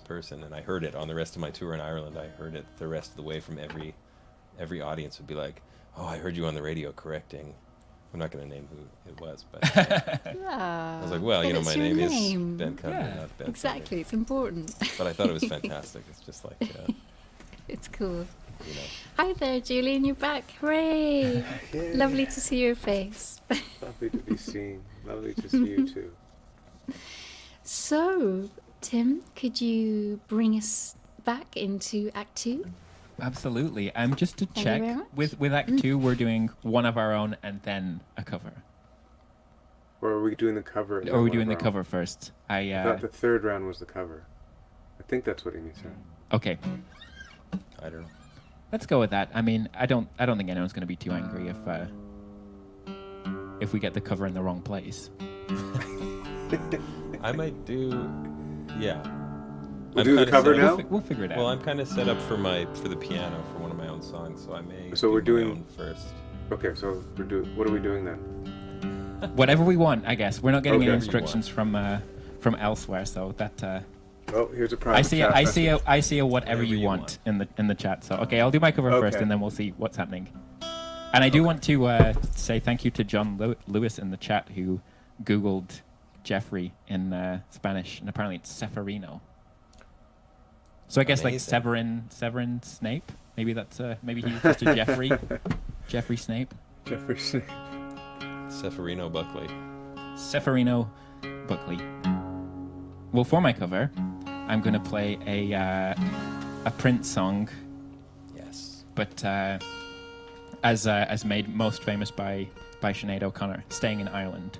person. And I heard it on the rest of my tour in Ireland. I heard it the rest of the way from every audience would be like, "Oh, I heard you on the radio correcting." I'm not going to name who it was, but I was like, "Well, you know, my name is Ben Kunder, not Ben." Exactly, Thunder. it's important. But I thought it was fantastic. It's just like, it's cool. you know. Hi there, Julian. You're back. Hooray! Yay. Lovely to see your face. Lovely to be seen. Lovely to see you too. So, Tim, could you bring us back into Act 2? Absolutely. Just to Thank you check, very much. with Act 2, we're doing one of our own and then a cover. Or are we doing the cover? Or are we doing the cover first? I thought the third round was the cover. I think that's what he means. Okay. I don't know. Let's go with that. I mean, I don't think anyone's going to be too angry if we get the cover in the wrong place. I might do, yeah. We'll do the cover now? We'll figure it out. Well, I'm kind of set up for the piano for one of my own songs, so I may. So we're do my doing own first. Okay, so what are we doing then? Whatever we want, I guess. We're not getting any Okay. instructions from elsewhere, so that. Oh, here's a private chat I see a whatever you want in the chat. So okay, I'll do my cover first, and then we'll see what's happening. And I do want to say thank you to John Lewis in the chat who Googled Jeffrey in Spanish, and apparently it's Severino. So I guess Amazing. like Severin Snape. Maybe that's maybe he refers to Jeffrey. Jeffrey Snape. Jeffrey Snape. Severino Buckley. Severino Buckley. Well, for my cover, I'm going to play a Prince song. Yes. But as made most famous by Sinead O'Connor, Staying in Ireland.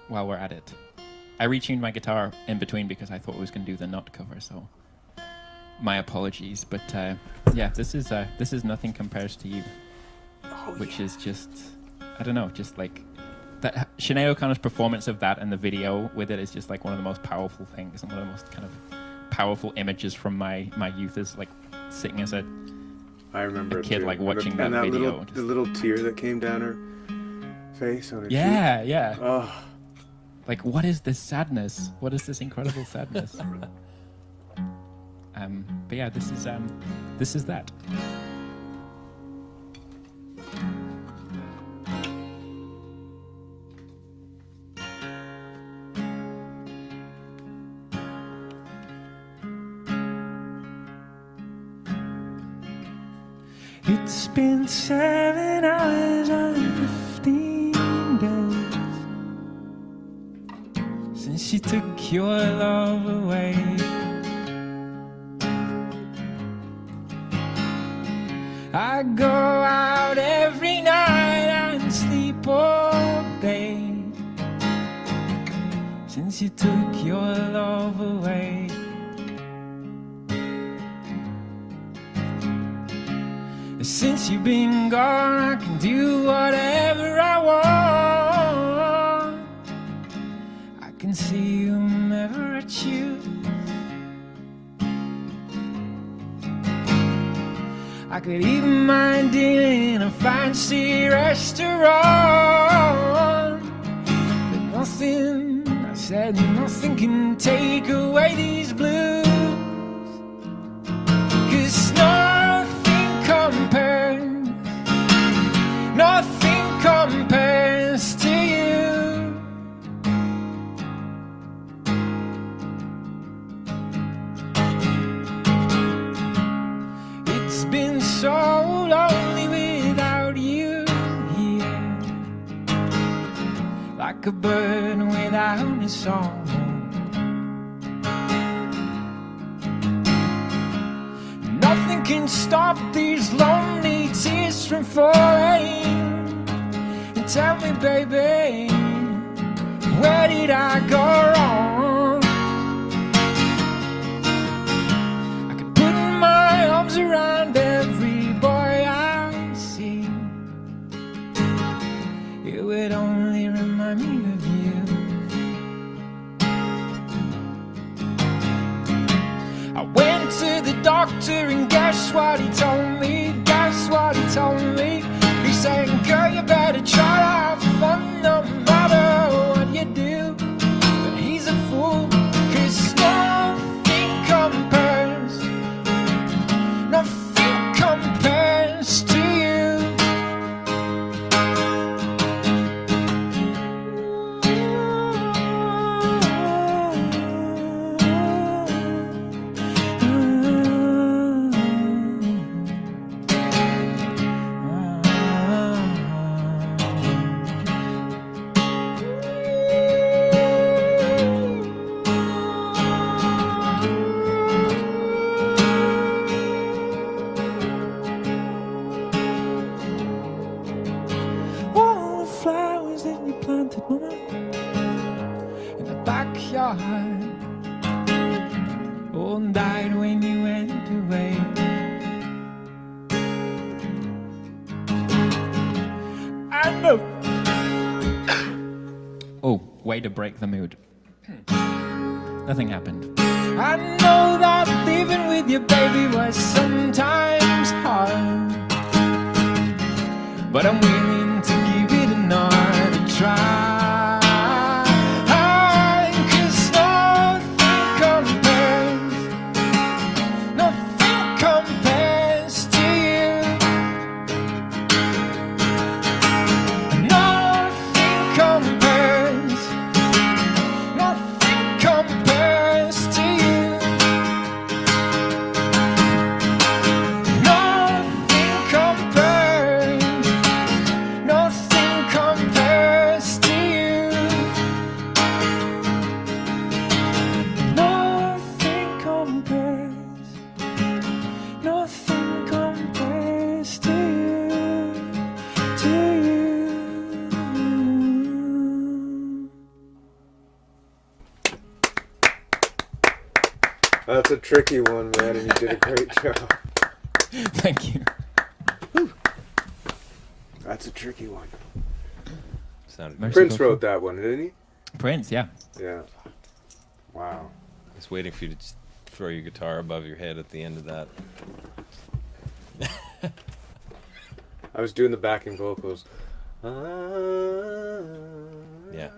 While we're at it, I retuned my guitar in between because I thought I was going to do the Not cover, so my apologies. But yeah, this is Nothing Compares to You, which is just, I don't know, just like that. Sinead O'Connor's performance of that and the video with it is just like one of the most powerful things and one of the most kind of powerful images from my youth, is like sitting as a I remember kid, too. like watching and that video. the little tear that came down her face on her Yeah, cheek. yeah. Oh. Like, what is this sadness? What is this incredible sadness? But yeah, this is that. It's been 7 hours and 15 days since you took your love away. I go out every night and sleep all day since you took your love away. Since you've been gone, I can do whatever I want. I can see whomever I choose. I could even mind in a fancy restaurant. But nothing, I said nothing can take away these blues. 'Cause nothing compares to you. It's been so lonely without you here, like a bird without a song. Nothing can stop these lonely tears from falling. And tell me, baby, where did I go wrong? I could put my arms around every boy I see. It would only remind me of you. I went to the doctor and guess what he told me? Guess what he told me? He said, girl, you better try to have fun no matter what you do. But he's a fool, 'cause nothing compares. Nothing compares to you. In the backyard, all died when you went away. I know. Oh, way to break the mood. Nothing happened. I know that living with your baby was sometimes hard, but I'm willing to give it another try. That's a tricky one, man, and you did a great job. Thank you. That's a tricky one. Prince wrote that one, didn't he? Prince, yeah. Yeah. Wow. I was waiting for you to just throw your guitar above your head at the end of that. I was doing the backing vocals. Yeah.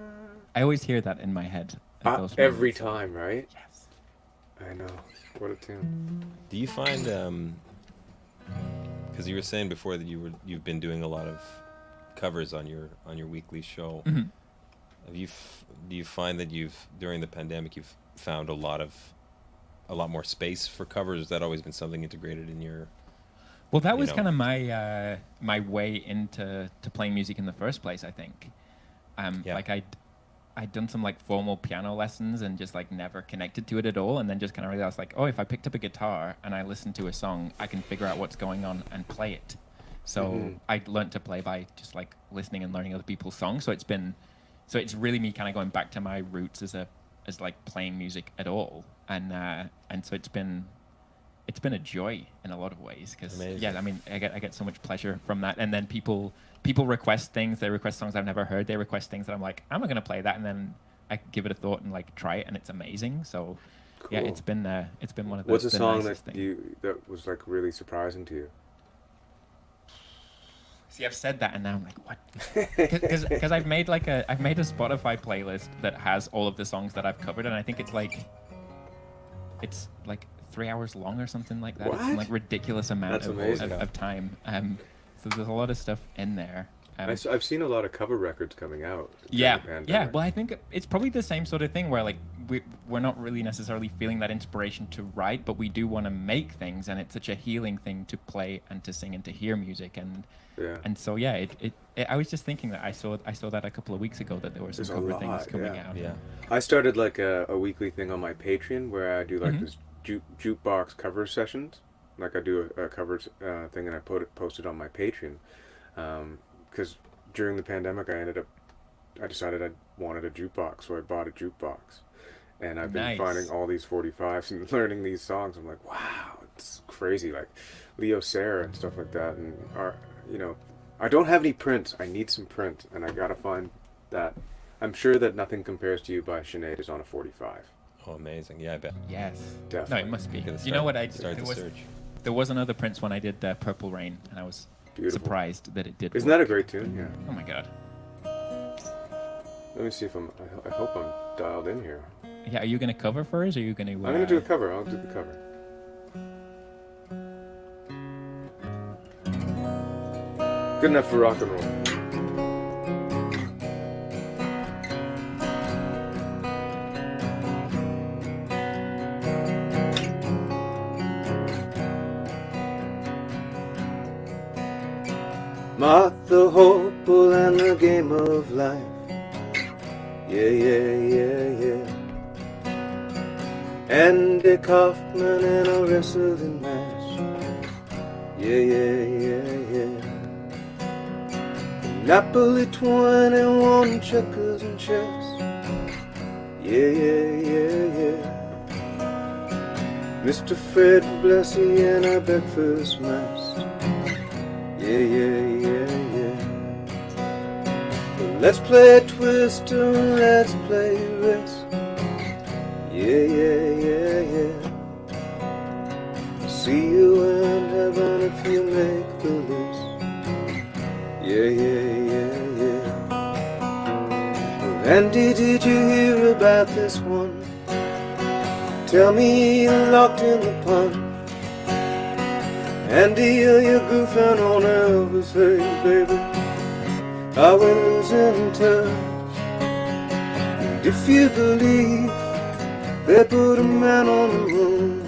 I always hear that in my head. at those Every moments. time, right? Yes. I know. What a tune. Do you find, because you were saying before that you've been doing a lot of covers on your weekly show. Mhm. Do you find that during the pandemic you've found a lot more space for covers? Has that always been something integrated in your? Well, that was kind of my my way into playing music in the first place, I think. Like I'd done some like formal piano lessons and just like never connected to it at all, and then just kind of realized like, oh, if I picked up a guitar and I listened to a song, I can figure out what's going on and play it. So I learned to play by just like listening and learning other people's songs. So it's really me kind of going back to my roots as like playing music at all, and so it's been a joy in a lot of ways, because I mean I get so much pleasure from that. And then people request things. They request songs I've never heard. They request things that I'm like, I'm not going to play that, and then I give it a thought and like try it, and it's amazing. So Cool. yeah, it's been one of the What's a song nicest things. that was like really surprising to you? See, I've said that, and now I'm like, what? Because I've made a Spotify playlist that has all of the songs that I've covered, and I think it's like 3 hours long or something like that. What? It's like ridiculous amount That's amazing. of time. So there's a lot of stuff in there. I've seen a lot of cover records coming out. Yeah, during the yeah. pandemic. Well, I think it's probably the same sort of thing where like we're not really necessarily feeling that inspiration to write, but we do want to make things, and it's such a healing thing to play and to sing and to hear music, and so yeah. I was just thinking that I saw that a couple of weeks ago that there were some cover things coming out. Yeah. I started like a weekly thing on my Patreon where I do like this jukebox cover sessions. Like I do a covers thing, and I post it on my Patreon. Because during the pandemic, I decided I wanted a jukebox, so I bought a jukebox, and I've been finding all these 45s and learning these songs. I'm like, wow, it's crazy, like Leo Sayer and stuff like that. And I don't have any print. I need some print, and I gotta find that. I'm sure that Nothing Compares to You by Sinead is on a 45. Oh, amazing! Yeah, I bet. Yes, definitely. No, it must be. Start, you know what? There was another Prince when I did Purple Rain, and I was surprised that it did. Isn't that a great tune? Yeah. Oh my god. Let me see if I hope I'm dialed in here. Yeah, are you going to cover for us, or are you going to... I'm going to do a cover. I'll do the cover. Good enough for rock and roll. Martha Hopewell and the Game of Life. Yeah, yeah, yeah, yeah. Andy Kaufman and a wrestling match. Yeah, yeah, yeah, yeah. Napoli 21 checkers and chess. Yeah, yeah, yeah, yeah. Mr. Fred Blessy and a breakfast mass. Yeah, yeah, yeah, yeah. Let's play Twister, let's play Risk. Yeah, yeah, yeah, yeah. See you in heaven if you make the list. Yeah, yeah, yeah, yeah. Well, Andy, did you hear about this one? Tell me you're locked in the punch. Andy, you're goofing on Elvis, hey baby, are we losing touch? And if you believe they put a man on the moon,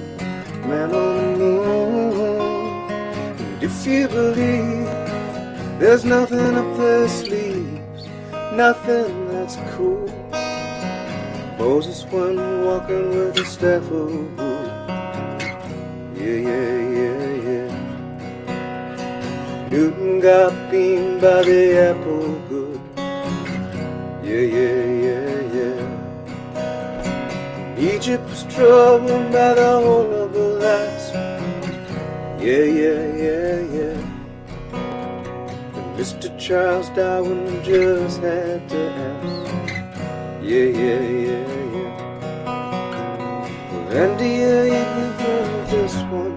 man on the moon. And if you believe there's nothing up their sleeves, nothing that's cool. Moses went walking with a staff of wood. Yeah, yeah, yeah, yeah. Newton got beamed by the apple good. Yeah, yeah, yeah, yeah. Egypt was troubled by the whole of the last. Yeah, yeah, yeah, yeah. And Mr. Charles Darwin just had to ask. Yeah, yeah, yeah, yeah. Well, Andy, you heard this one.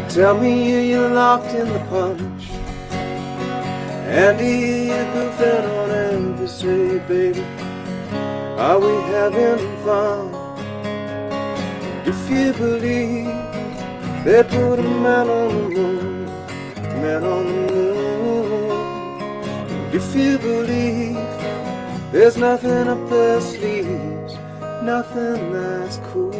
Tell me you're locked in the punch. Andy, you goofing on every street, baby. Are we having fun? If you believe they put a man on the moon, man on the moon. If you believe there's nothing up their sleeves, nothing that's cool.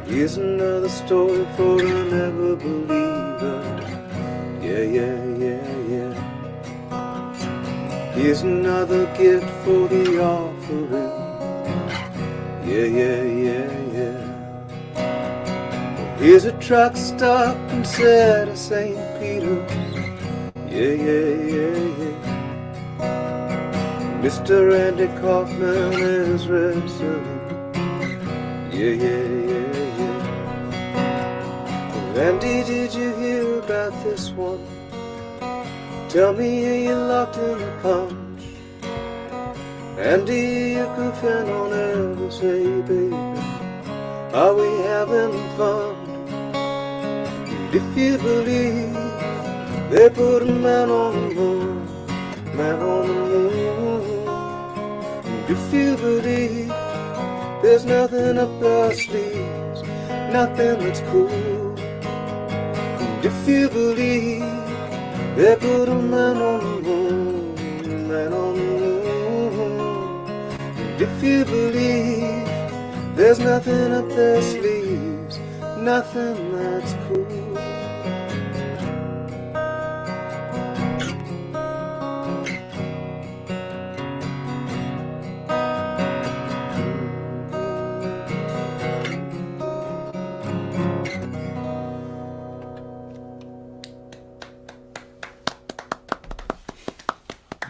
Here's another story for a never believer. Yeah, yeah, yeah, yeah. Here's another gift for the offering. Yeah, yeah, yeah, yeah. Here's a truck stopped instead of St. Peter's. Yeah, yeah, yeah, yeah. Mr. Andy Kaufman is wrestling. Yeah, yeah, yeah, yeah. Andy, did you hear about this one? Tell me, are you locked in the punch? Andy, you're goofing on every say, baby. Are we having fun? And if you believe they put a man on the moon, man on the moon. And if you believe there's nothing up their sleeves, nothing that's cool. And if you believe they put a man on the moon, man on the moon. And if you believe there's nothing up their sleeves, nothing that's cool.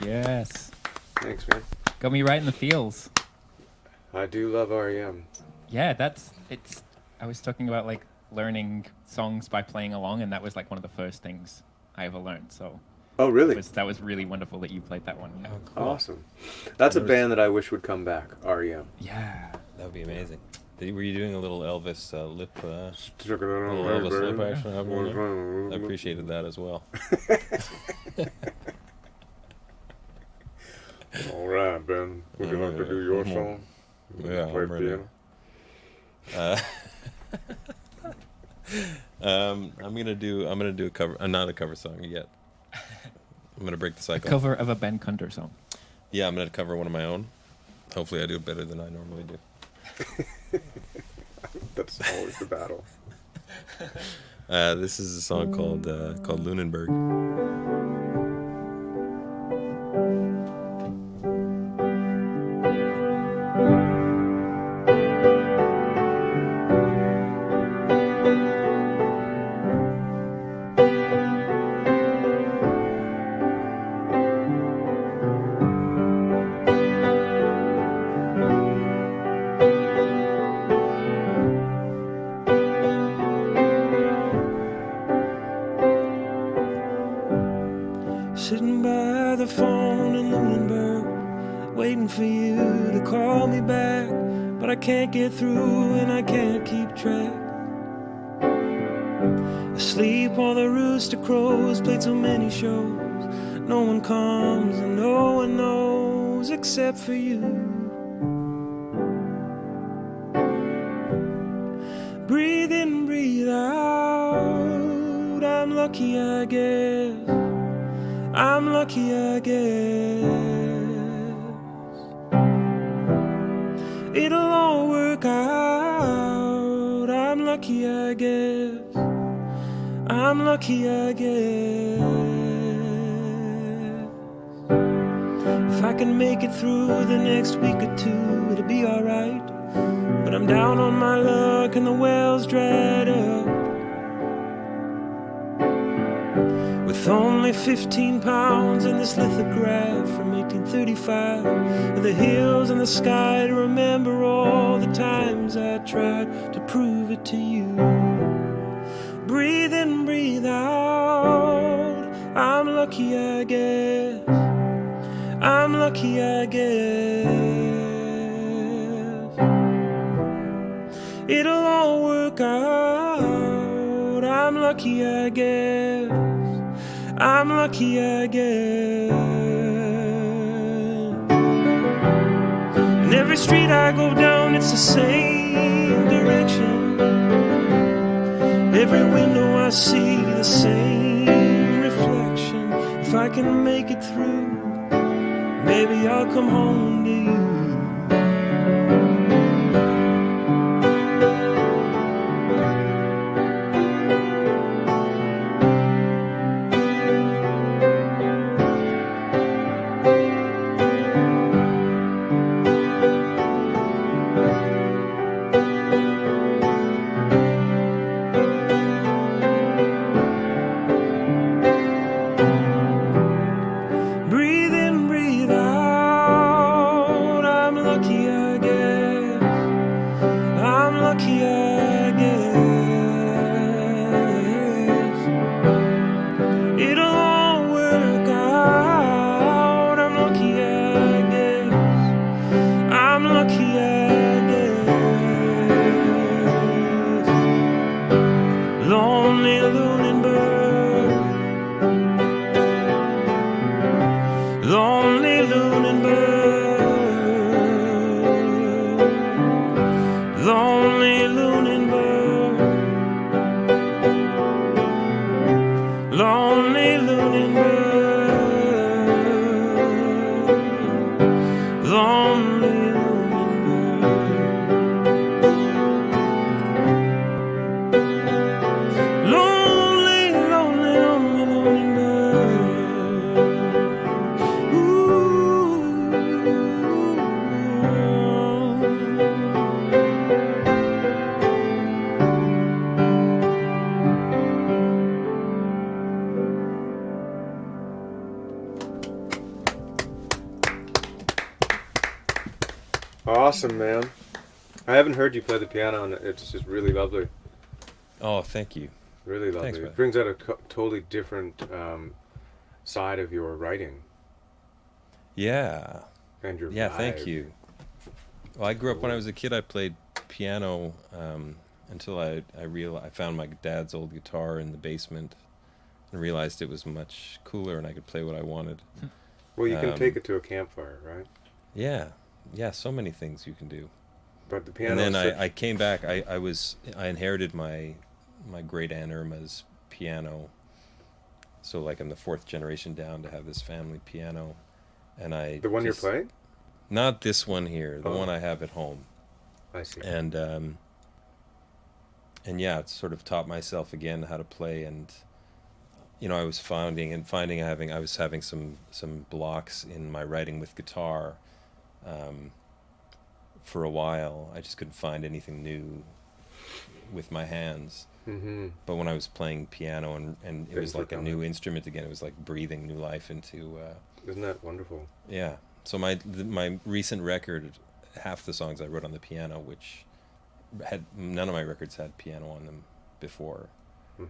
Yes. Thanks, man. Got me right in the feels. I do love REM. Yeah, it's. I was talking about like learning songs by playing along, and that was like one of the first things I ever learned. So. Oh, really? That was really wonderful that you played that one. Yeah. Oh, cool. Awesome. That's a band that I wish would come back. REM. Yeah. That would be amazing. Were you doing a little Elvis lip? Stuck it on little my Elvis brain. lip action? I appreciated that as well. All right, Ben. Would you like to do your song? Yeah, Play I'm ready. I'm gonna do a cover. Not a cover song yet. I'm gonna break the cycle. A cover of a Ben Kunder song. Yeah, I'm gonna cover one of my own. Hopefully, I do it better than I normally do. That's always the battle. This is a song called Lunenburg. Sitting by the phone in Lunenburg, waiting for you to call me back, but I can't get through and I can't keep track. Asleep while the rooster crows, played so many shows. No one comes and no one knows except for you. Breathe in, breathe out, I'm lucky I guess. I'm lucky I guess. It'll all work out. I'm lucky I guess. I'm lucky I guess. If I can make it through the next week or two, it'll be alright. But I'm down on my luck and the well's dried up. With only 15 pounds in this lithograph from 1835, with the hills and the sky to remember all the times I tried to prove it to you. Breathe in, breathe out, I'm lucky I guess. lucky, I guess. It'll all work out. I'm lucky, I guess. I'm lucky, I guess. And every street I go down, it's the same direction. Every window I see the same reflection. If I can make it through, maybe I'll come home to you. Awesome, man. I haven't heard you play the piano, and it's just really lovely. Oh, thank you. Really lovely. Thanks, it brings out a totally different side of your writing. Yeah. And your vibe. Thank you. Well, I grew up when I was a kid. I played piano until I found my dad's old guitar in the basement and realized it was much cooler and I could play what I wanted. Well, you can take it to a campfire, right? Yeah. Yeah, so many things you can do. But the piano. And then I came back. I inherited my great Aunt Irma's piano. So like I'm the fourth generation down to have this family piano, and The one you're playing? Not this one here. The one I have at home. I see. And yeah, it's sort of taught myself again how to play, and I was finding I was having some blocks in my writing with guitar. For a while, I just couldn't find anything new with my hands. Mm-hmm. But when I was playing piano and it was like a new instrument again, it was like breathing new life into. Isn't that wonderful? Yeah. So my recent record, half the songs I wrote on the piano, which had none of my records had piano on them before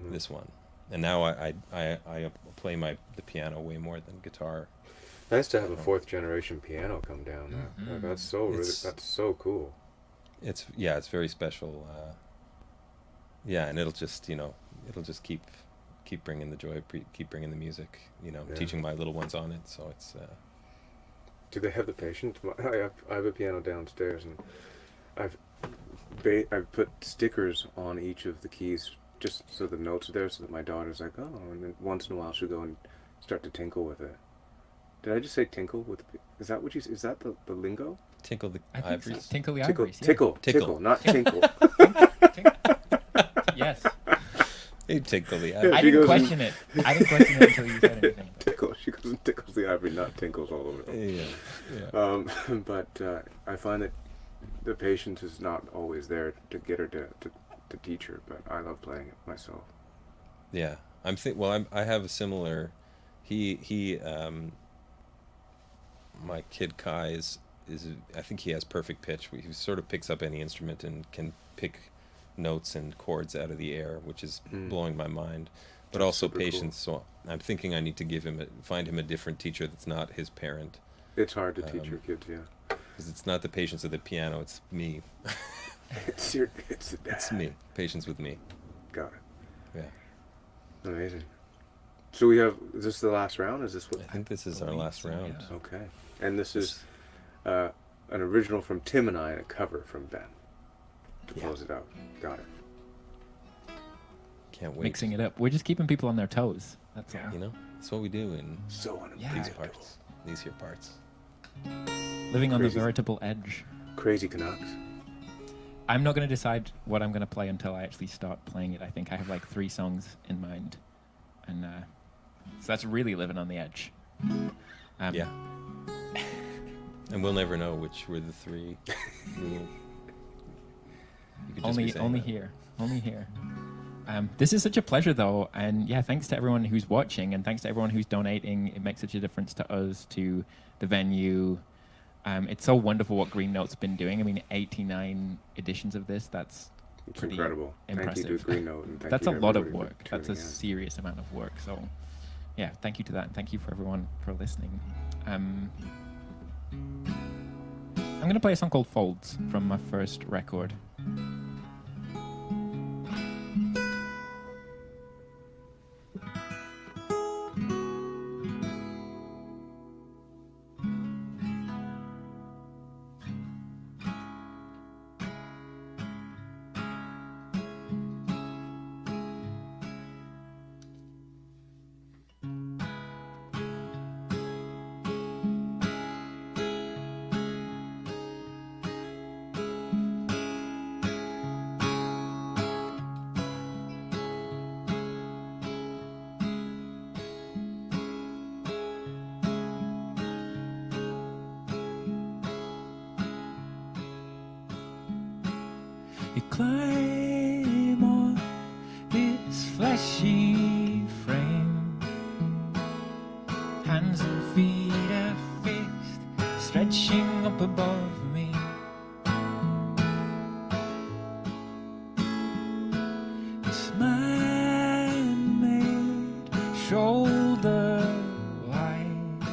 this one, and now I play the piano way more than guitar. Nice to have a fourth generation piano come down. Mm-hmm. That's so cool. It's very special. And it'll just keep bringing the joy, keep bringing the music. Teaching my little ones on it. So it's. Do they have the patience? I have a piano downstairs, and I've put stickers on each of the keys just so the notes are there, so that my daughter's like, oh, and then once in a while she'll go and start to tinkle with it. Did I just say tinkle with? Is that what is that the lingo? Tinkle the ivories. So. Tinkle the ivories. Tickle, not tinkle. Yes. You tinkle the ivory. I didn't question it. I didn't question it until you said anything. Tickle. She goes and tickles the ivory, not tinkles all over. Yeah. But I find that the patience is not always there to get her to teach her. But I love playing it myself. Yeah, I have a similar. My kid Kai is I think he has perfect pitch. He sort of picks up any instrument and can pick notes and chords out of the air, which is blowing my mind. But also patience. Cool. So I'm thinking I need to find him a different teacher that's not his parent, It's hard to teach your kids, yeah. Because it's not the patience of the piano, it's me. It's me. Patience with me. Got it. Yeah. Amazing. So we have, is this the last round? Is this what? I think this is our last round. Yeah. Okay. And this is an original from Tim and I and a cover from Ben to close it out. Got it. Can't wait. Mixing it up. We're just keeping people on their toes. That's all. You know, that's what we do in these parts. These here parts. Living on the veritable edge. Crazy Canucks. I'm not going to decide what I'm going to play until I actually start playing it. I think I have like 3 songs in mind. And so that's really living on the edge. Yeah. And we'll never know which were the 3. Only here. This is such a pleasure, though. And yeah, thanks to everyone who's watching and thanks to everyone who's donating. It makes such a difference to us, to the venue. It's so wonderful what Green Note's been doing. I mean, 89 editions of this. It's pretty incredible. Impressive. Thank you to Green Note. And thank That's you a to lot of everybody work. for That's a tuning in. serious amount of work. So yeah, thank you to that. And thank you for everyone for listening. I'm going to play a song called Folds from my first record. You climb on this fleshy frame, hands and feet are fixed, stretching up above me. This man-made shoulder wide,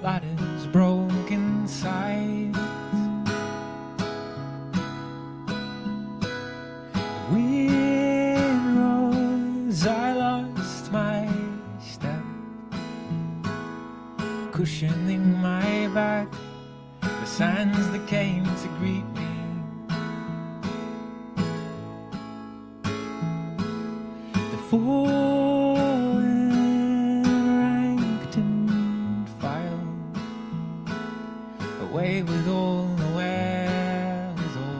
ladders broken sides. Wind rose, I lost my step, cushioning my back, the sands that came to greet me. The fallen ranked and filed, away with all the wherewithal.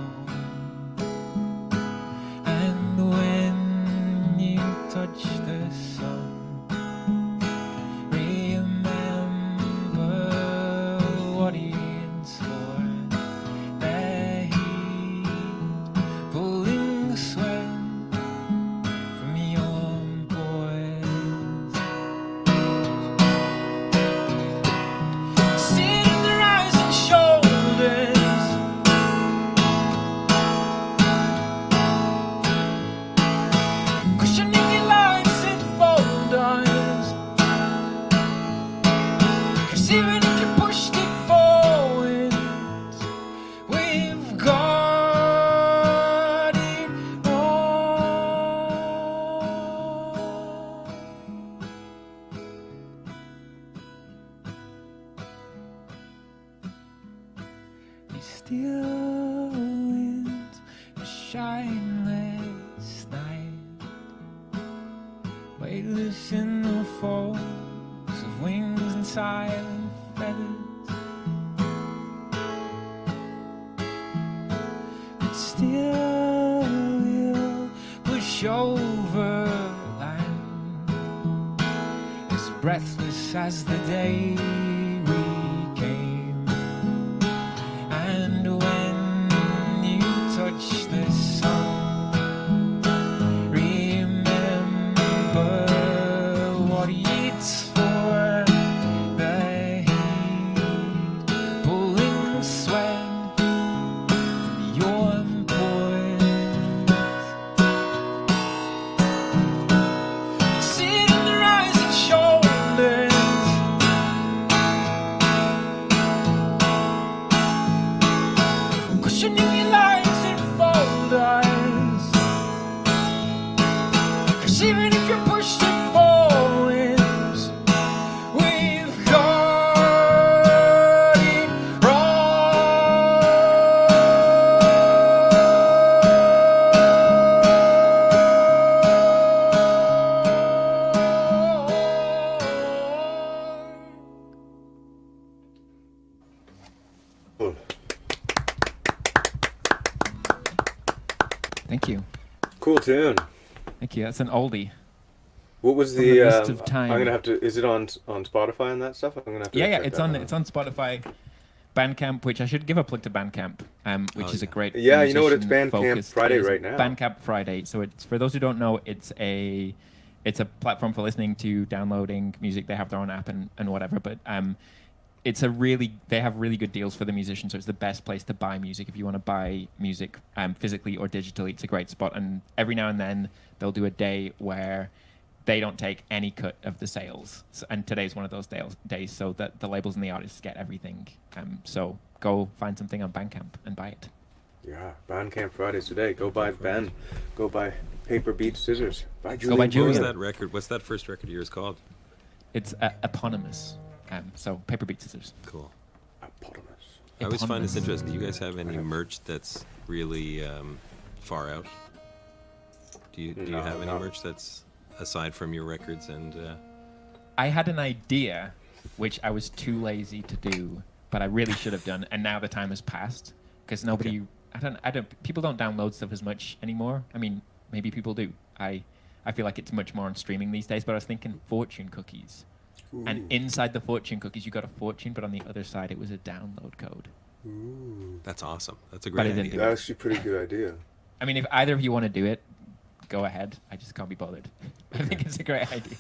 And when you touch the sun, remember what it's for. The heat pulling the sweat from your pores. Sit in the rising shoulders, cushioning your lives in folders. 'Cause even if you pushed it forward, we've got it all. These still winds, a shineless night, weightless in the folds of wings and silent feathers, but still will push over land, as breathless as the day we came. And when you touch the sun, remember what it's for. The heat pulling the sweat from your pores. Sit in the rising shoulders, 'cause even if you push to four winds, we've got it Thank you. Cool tune. Thank you. That's an oldie. What was From the? Mist of Time. I'm gonna have to. Is it on Spotify and that stuff? I'm gonna have to. Yeah, check it's that on out. it's on Spotify, Bandcamp, which I should give a plug to Bandcamp, which is a great. Yeah, you know what? It's musician-focused- Bandcamp Friday it is right now. Bandcamp Friday. So it's for those who don't know, it's a platform for listening to, downloading music. They have their own app and whatever, but they have really good deals for the musicians. So it's the best place to buy music if you want to buy music physically or digitally. It's a great spot, and every now and then they'll do a day where they don't take any cut of the sales. And today's one of those days, so that the labels and the artists get everything. So go find something on Bandcamp and buy it. Yeah, Bandcamp Fridays today. Go buy Ben. Go buy Paper Beat Scissors. Buy Julian. Go buy What Julian. was that record? What's that first record of yours called? It's eponymous. So Paper Beat Scissors. Cool. Eponymous. I always find this Eponymous. interesting. Do you guys have any merch that's really far out? Do you No, have any no. merch that's aside from your records and? I had an idea, which I was too lazy to do, but I really should have done. And now the time has passed because nobody. People don't download stuff as much anymore. I mean, maybe people do. I feel like it's much more on streaming these days. But I was thinking fortune cookies. And inside the fortune cookies, you got a fortune, but on the other side, it was a download code. Ooh. That's awesome. That's a But I great didn't idea. do it. That's actually a pretty good idea. I mean, if either of you want to do it, go ahead. I just can't be bothered. I think it's a great idea.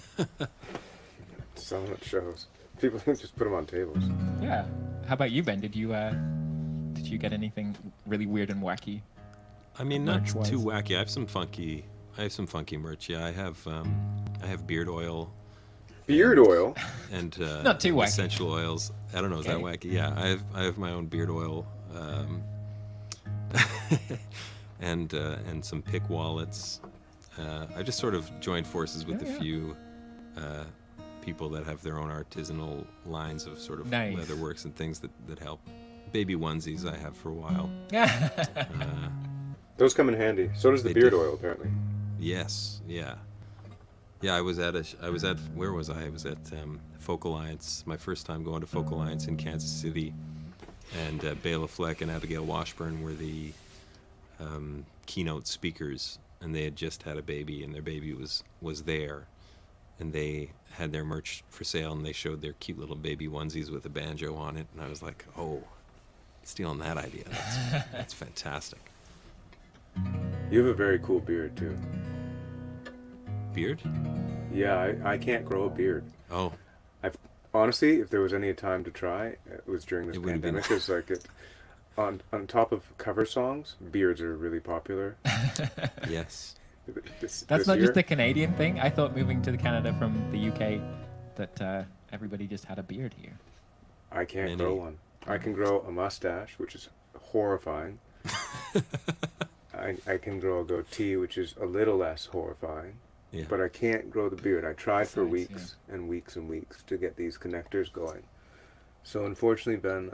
Selling at shows. People just put them on tables. Yeah. How about you, Ben? Did you get anything really weird and wacky? I mean, not merch-wise? too wacky. I have some funky merch. Yeah, I have beard oil. Beard oil. And Not too wacky. essential oils. I don't know, is that wacky? Yeah, I have my own beard oil, and some pick wallets. I just sort of joined forces with a few people that have their own artisanal lines of sort of Nice. leatherworks and things that help. Baby onesies I have for a while. Those come in handy. So does the They beard do. oil, apparently. Yes, yeah. Yeah, I was at where was I? I was at Folk Alliance, my first time going to Folk Alliance in Kansas City, and Bela Fleck and Abigail Washburn were the keynote speakers, and they had just had a baby, and their baby was there, and they had their merch for sale, and they showed their cute little baby onesies with a banjo on it, and I was like, oh, stealing that idea. That's fantastic. You have a very cool beard, too. Beard? Yeah, I can't grow a beard. Oh. Honestly, if there was any time to try, it was during this It would've been- pandemic. Because like on top of cover songs, beards are really popular. Yes. That's not just a Canadian thing. I thought moving to Canada from the UK that everybody just had a beard here. I can't grow one. I can grow a mustache, which is horrifying. I can grow a goatee, which is a little less horrifying. Yeah. But I can't grow the beard. I tried for Nice, weeks and weeks and weeks to get these connectors going. So unfortunately, Ben,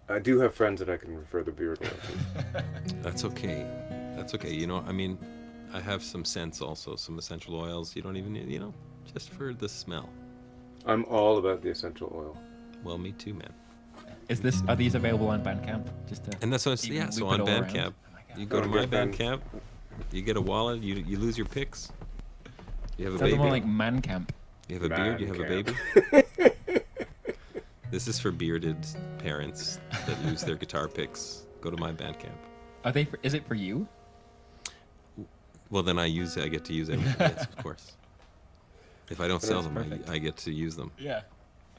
I do have friends that I can refer the beard oil to. That's okay. That's okay. You know, I mean, I have some scents also, some essential oils. You don't even need, just for the smell. I'm all about the essential oil. Well, me too, man. Are these available on Bandcamp? And that's what it's, even so loop on it all Bandcamp, around? you go to my get Ben. Bandcamp, you get a wallet, you lose your picks. You have a Sounds baby. more like Man Camp. You have a beard, you have a baby. This is for bearded parents that lose their guitar picks. Go to my Bandcamp. Are they? Is it for you? Well, then I get to use everything. Yes, of course. If I don't sell That's them, perfect. I get to use them. Yeah.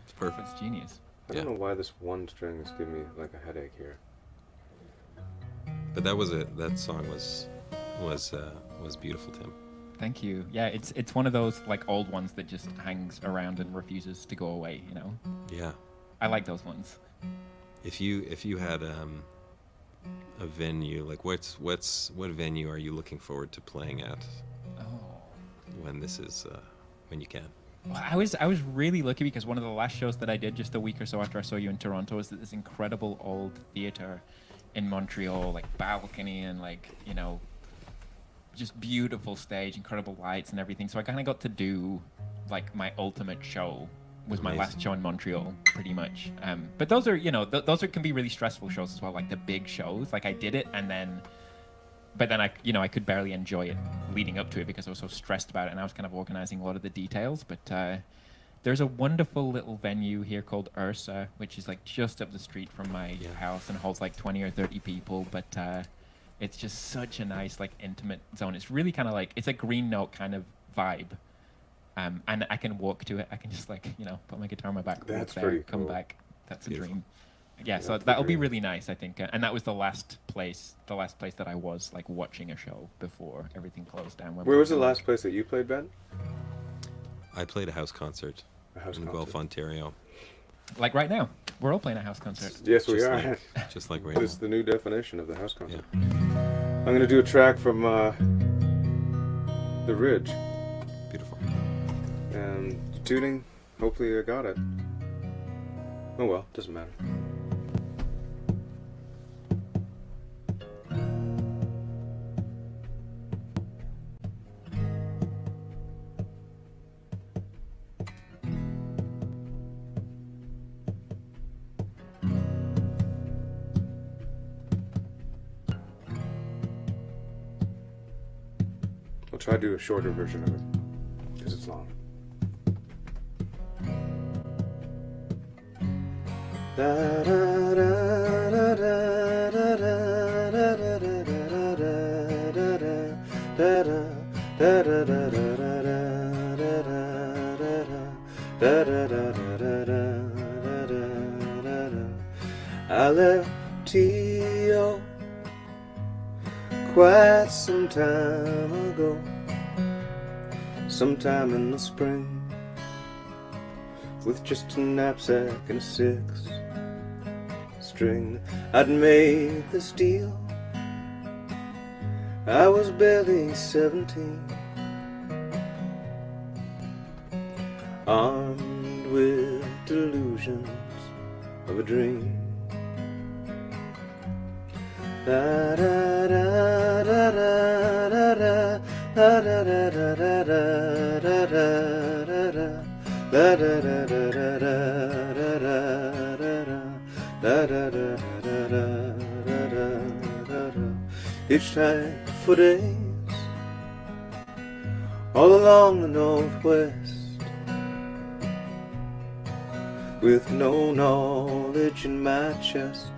It's perfect. It's genius. I don't know why this one string is giving me like a headache here. But that song was beautiful, Tim. Thank you. Yeah, it's one of those like old ones that just hangs around and refuses to go away. Yeah. I like those ones. If you had a venue, like what venue are you looking forward to playing at? Oh. when this is when you can. Well, I was really lucky because one of the last shows that I did just a week or so after I saw you in Toronto was at this incredible old theater in Montreal, like balcony and like, you know, just beautiful stage, incredible lights and everything. So I kind of got to do like my ultimate show. Was my last show in Montreal, pretty much. But those are, you know, those can be really stressful shows as well, like the big shows. Like I did it, but then I, you know, I could barely enjoy it leading up to it because I was so stressed about it, and I was kind of organizing a lot of the details. But there's a wonderful little venue here called Ursa, which is like just up the street from my house and holds like 20 or 30 people. But it's just such a nice, like, intimate zone. It's really kind of like, it's a Green Note kind of vibe. And I can walk to it. I can just, like, you know, put my guitar on my back, walk there, come back. That's a dream. Yeah, so that'll be really nice, I think. And that was the last place that I was, like, watching a show before everything closed down. Where was the last place that you played, Ben? I played a house concert in Guelph, Ontario. Like right now. We're all playing a house concert. Yes, we are. Just like right now. This is the new definition of the house concert. Yeah. I'm going to do a track from The Ridge. Beautiful. And tuning, hopefully I got it. Oh well, doesn't matter. I'll try to do a shorter version of it, because it's long. I left T.O. quite some time ago, sometime in the spring, with just a knapsack and a 6-string. I'd made this deal, I was barely 17, armed with delusions of a dream. Da da da da da da da da da da da da da. Hitchhiked for days all along the Northwest, with no knowledge in my chest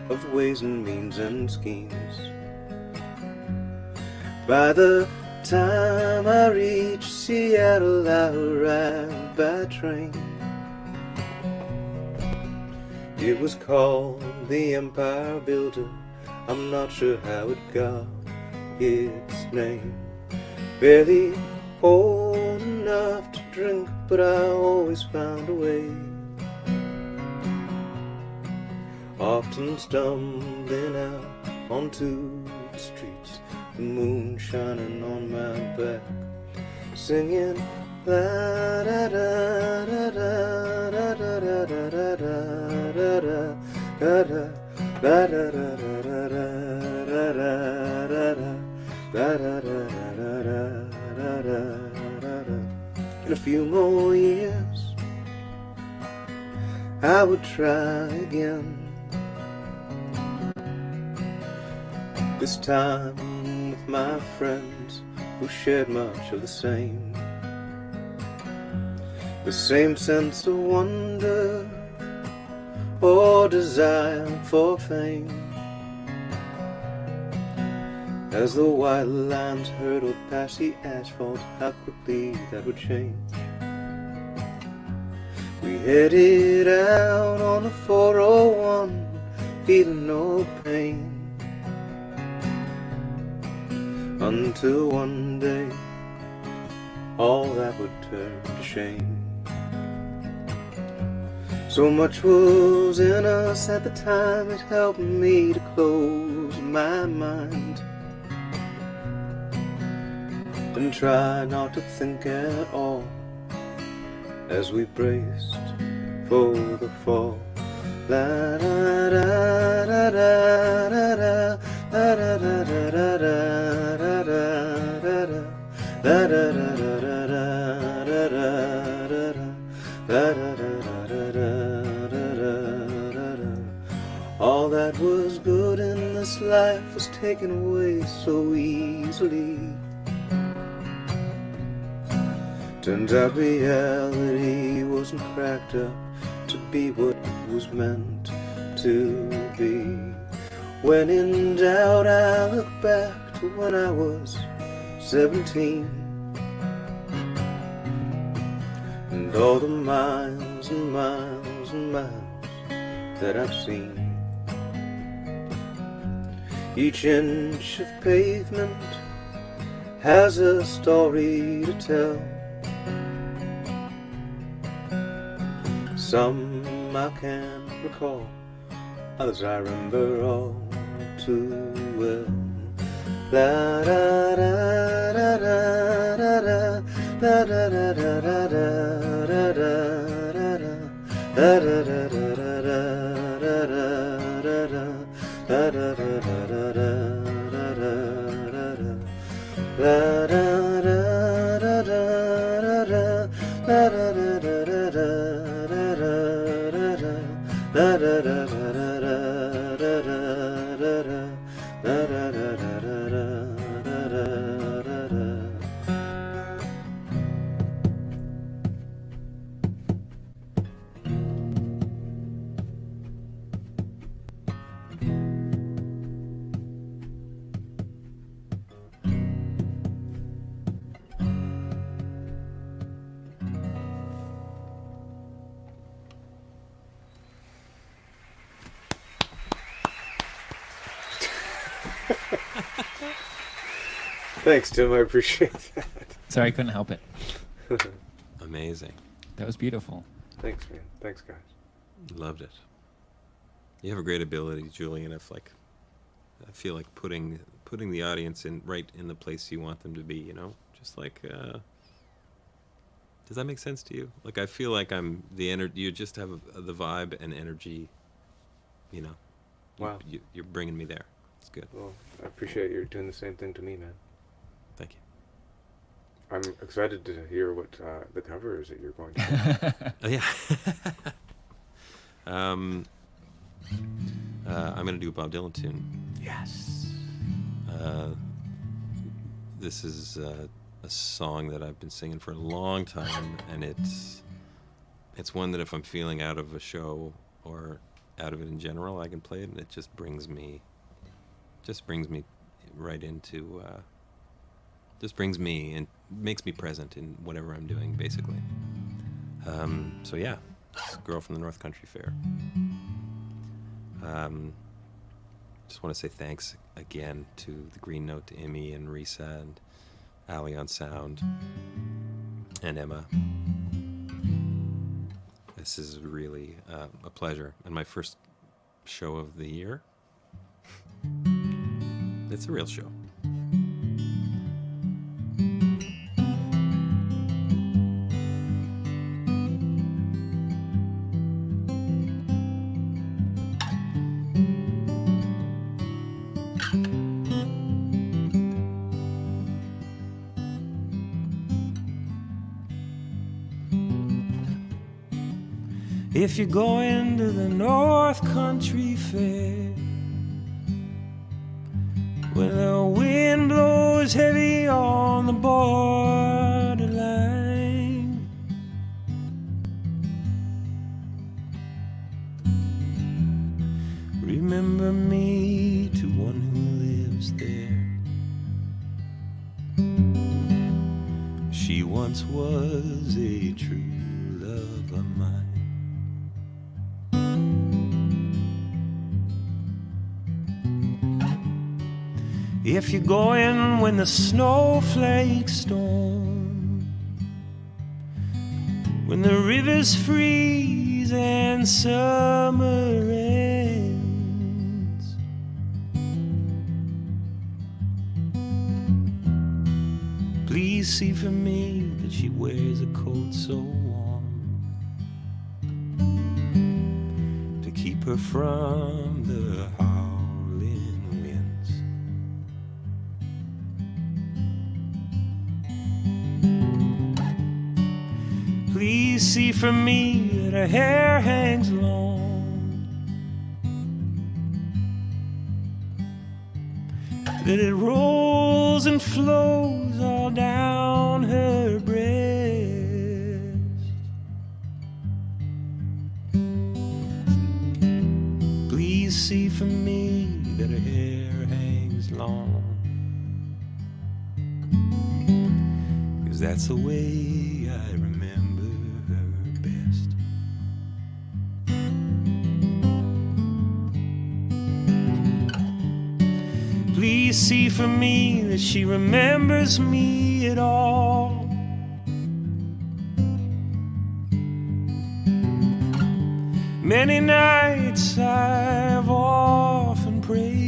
of the ways and means and schemes. By the time I reached Seattle, I arrived by train. It was called the Empire Building, I'm not sure how it got its name. Barely old enough to drink, but I always found a way. Often stumbling out onto the streets, the moon shining on my back, singing la da da da da da da da da da da da da da da da. In a few more years I would try again, this time with my friends who shared much of the same sense of wonder or desire for fame. As the white lines hurtled past the asphalt, how quickly that would change. We headed out on the 401, feeling no pain, until one day all that would turn to shame. So much was in us at the time, it helped me to close my mind. And and try not to think at all as we braced for the fall. La da da da da da da da da da da da da da da da. All that was good in this life was taken away so easily. Turns out reality wasn't cracked up to be what it was meant to be. When in doubt I look back to when I was 17, and all the miles and miles and miles that I've seen. Each inch of pavement has a story to tell. Some I can't recall, others I remember all too well. La da da da da da da da da da da da da da da da Thanks, Tim. I appreciate that. Sorry, I couldn't help it. Amazing. That was beautiful. Thanks, man. Thanks, guys. Loved it. You have a great ability, Julian, of like, I feel like putting the audience in right in the place you want them to be, you know? Just like, does that make sense to you? Like, I feel like I'm the energy, you just have the vibe and energy, you know? Wow. You're bringing me there. It's good. Well, I appreciate you doing the same thing to me, man. Thank you. I'm excited to hear what the cover is that you're going to do. Oh, yeah. I'm going to do a Bob Dylan tune. Yes. This is a song that I've been singing for a long time, and it's one that if I'm feeling out of a show or out of it in general, I can play it, and it just brings me right into, just brings me and makes me present in whatever I'm doing, basically. So yeah, it's Girl from the North Country Fair. Just want to say thanks again to the Green Note, to Imi and Risa and Ali on sound and Emma. This is really a pleasure, and my first show of the year. It's a real show. If you're going to the North Country Fair, when the wind blows heavy on the borderline, remember me to one who lives there. She once was a true love of mine. If you're going when the snowflakes storm, when the rivers freeze and summer ends, please see for me that she wears a coat so warm to keep her from the howling winds. Please see for me that her hair hangs long, that it rolls and flows all down her breast. Please see for me that her hair hangs long, 'cause that's the way I remember her best. Please see for me that she remembers me at all. Many nights I've often prayed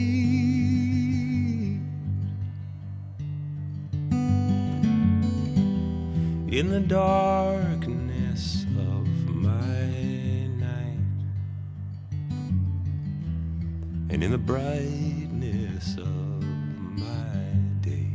in the darkness of my night and in the brightness of my day.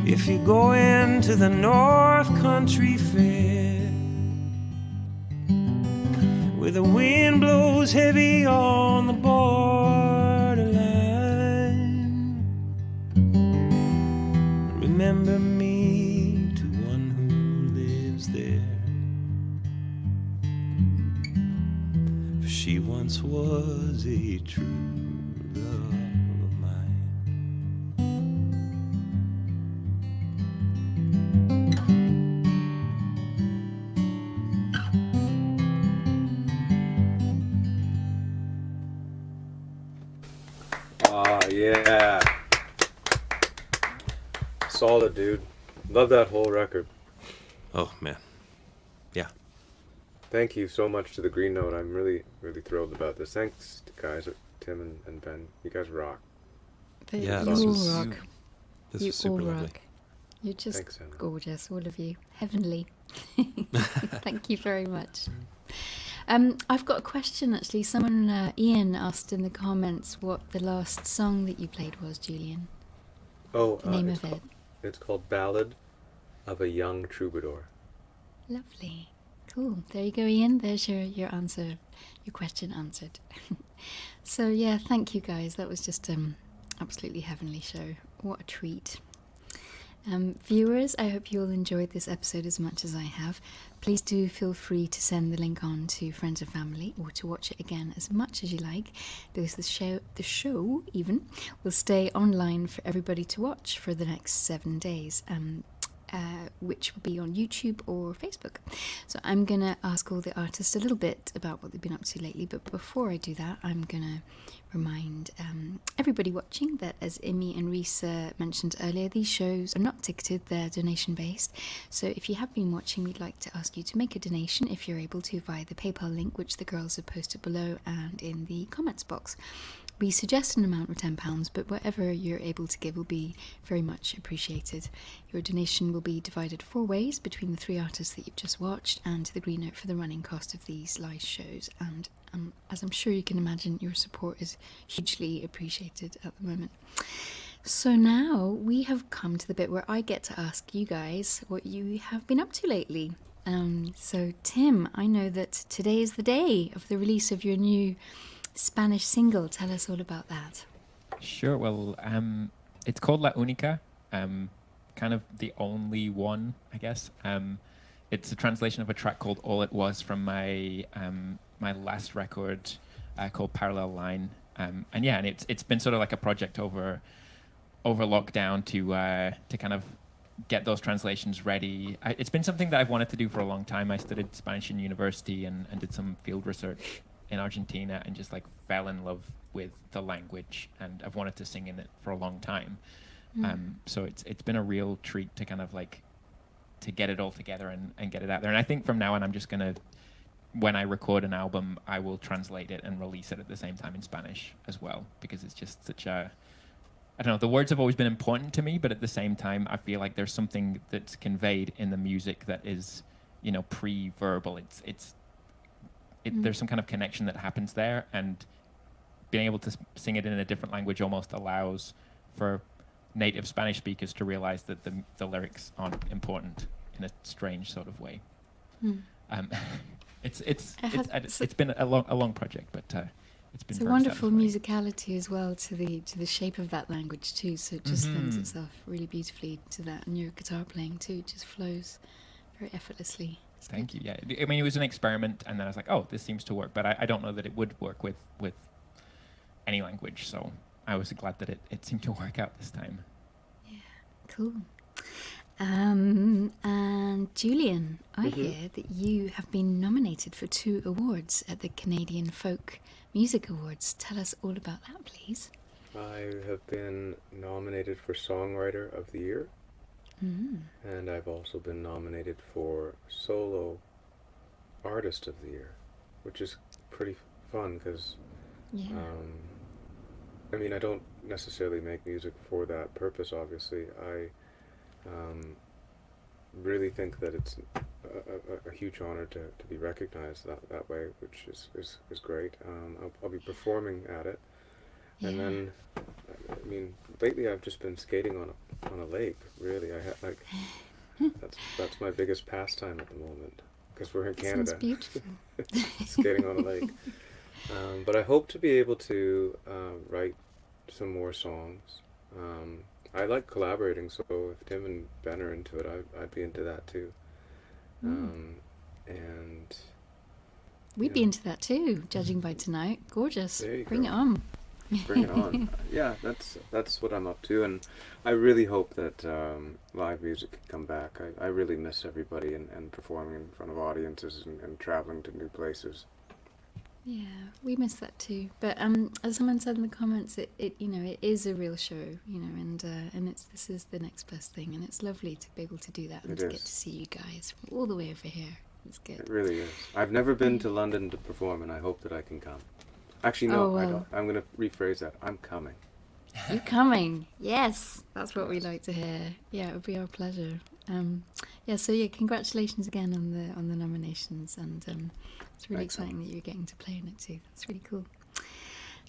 If you go into the North Country Fair, where the wind blows heavy on the borderline, remember me to one who lives there, for she once was a true love of mine. Yeah. Solid, dude. Love that whole record. Oh, man. Yeah. Thank you so much to the Green Note. I'm really, really thrilled about this. Thanks, guys, Tim and Ben. You guys rock. But Yeah, you this all was- rock. This You was super all lovely. rock. You're just Thanks, Emma. gorgeous, all of you. Heavenly. Thank you very much. I've got a question actually. Someone, Ian, asked in the comments what the last song that you played was, Julian. Oh, The name it's of it. It's called Ballad of a Young Troubadour. Lovely. Cool. There you go, Ian. There's your answer, your question answered. So yeah, thank you guys. That was just absolutely heavenly show. What a treat. Viewers, I hope you all enjoyed this episode as much as I have. Please do feel free to send the link on to friends and family, or to watch it again as much as you like, because the show even will stay online for everybody to watch for the next 7 days. Which will be on YouTube or Facebook. So I'm going to ask all the artists a little bit about what they've been up to lately, but before I do that, I'm going to remind everybody watching that, as Imi and Risa mentioned earlier, these shows are not ticketed, they're donation based. So if you have been watching, we'd like to ask you to make a donation if you're able to via the PayPal link, which the girls have posted below and in the comments box. We suggest an amount of £10, but whatever you're able to give will be very much appreciated. Your donation will be divided 4 ways between the 3 artists that you've just watched and the Green Note for the running cost of these live shows. And as I'm sure you can imagine, your support is hugely appreciated at the moment. So now we have come to the bit where I get to ask you guys what you have been up to lately. So Tim, I know that today is the day of the release of your new Spanish single. Tell us all about that. Sure. Well, it's called La Única. Kind of the only one, I guess. it's a translation of a track called All It Was from my my last record called Parallel Line. And it's been sort of like a project over lockdown to kind of get those translations ready. It's been something that I've wanted to do for a long time. I studied Spanish in university and did some field research in Argentina and just like fell in love with the language, and I've wanted to sing in it for a long time. So it's been a real treat to kind of like to get it all together and get it out there. And I think from now on I'm just gonna, when I record an album, I will translate it and release it at the same time in Spanish as well, because it's just such a, I don't know, the words have always been important to me, but at the same time, I feel like there's something that's conveyed in the music that is, you know, pre-verbal. There's some kind of connection that happens there, and being able to sing it in a different language almost allows for native Spanish speakers to realize that the lyrics aren't important in a strange sort of way. It's been a long project, but it's been a very wonderful satisfying. musicality as well to the shape of that language too. So it just lends itself really beautifully to that, and your guitar playing too. It just flows very effortlessly. Thank you. Yeah, I mean, it was an experiment, and then I was like, oh, this seems to work, but I don't know that it would work with any language. So I was glad that it seemed to work out this time. Yeah, cool. And Julian, I hear that you have been nominated for 2 awards at the Canadian Folk Music Awards. Tell us all about that, please. I have been nominated for Songwriter of the Year, and I've also been nominated for Solo Artist of the Year, which is pretty fun because, I mean, I don't necessarily make music for that purpose, obviously. I really think that it's a huge honor to be recognized that way, which is great. I'll be performing at it, and then, I mean, lately I've just been skating on a lake. Really, that's my biggest pastime at the moment because we're in Canada. Sounds beautiful. Skating on a lake. But I hope to be able to write some more songs. I like collaborating, so if Tim and Ben are into it, I'd be into that too. And we'd be into that too, judging by tonight. Gorgeous. Bring go. it on. Bring it on. Yeah, that's what I'm up to, and I really hope that live music can come back. I really miss everybody and performing in front of audiences and traveling to new places. Yeah, we miss that too. But as someone said in the comments, it is a real show, and this is the next best thing, and it's lovely to be able to do that and to get to see you guys from all the way over here. It's good. It really is. I've never been to London to perform, and I hope that I can come. Actually, no, I don't. I'm going to rephrase that. I'm coming. You're coming. Yes, that's what we like to hear. Yeah, it would be our pleasure. Congratulations again on the nominations, and it's really exciting that you're getting to play in it too. That's really cool.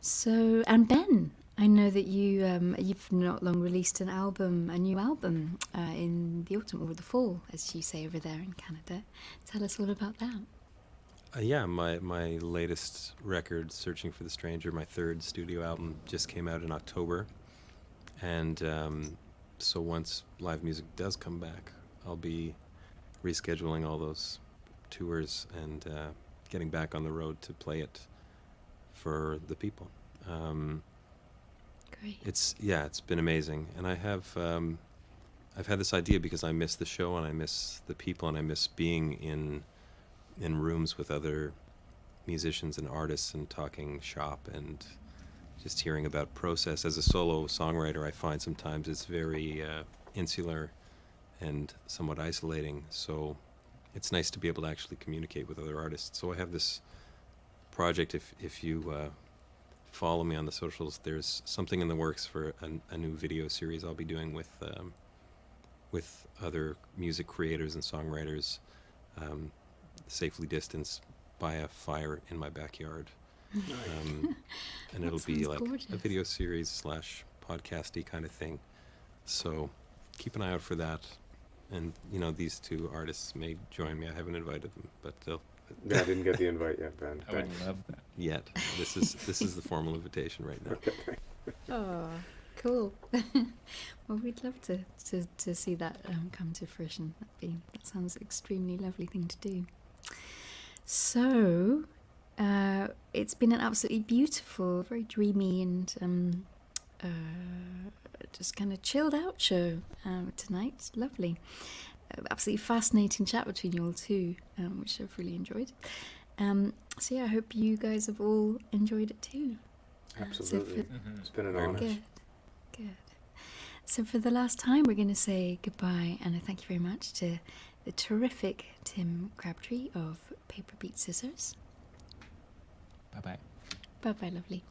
So, and Ben, I know that you've not long released a new album in the autumn or the fall, as you say over there in Canada. Tell us all about that. My latest record, Searching for the Stranger, my 3rd studio album, just came out in October, and so once live music does come back, I'll be rescheduling all those tours and getting back on the road to play it for the people. Great. It's been amazing, and I've had this idea because I miss the show and I miss the people and I miss being in rooms with other musicians and artists and talking shop and just hearing about process. As a solo songwriter, I find sometimes it's very insular and somewhat isolating, so it's nice to be able to actually communicate with other artists. So I have this project, if you follow me on the socials, there's something in the works for a new video series I'll be doing with other music creators and songwriters, safely distanced by a fire in my backyard. And it'll be like a video series / podcasty kind of thing. So keep an eye out for that. And these 2 artists may join me. I haven't invited them, but they'll. Yeah, I didn't get the invite yet, Ben. I would love that. Yet. This is the formal invitation right now. Okay. Oh, Cool. Well, we'd love to see that come to fruition. That sounds extremely lovely thing to do. So, it's been an absolutely beautiful, very dreamy and just kind of chilled out show tonight. Lovely. Absolutely fascinating chat between you all too, which I've really enjoyed. So yeah, I hope you guys have all enjoyed it too. Absolutely. It's been an honor. Good. So for the last time, we're going to say goodbye and a thank you very much to the terrific Tim Crabtree of Paper Beat Scissors. Bye-bye. Bye-bye, lovely.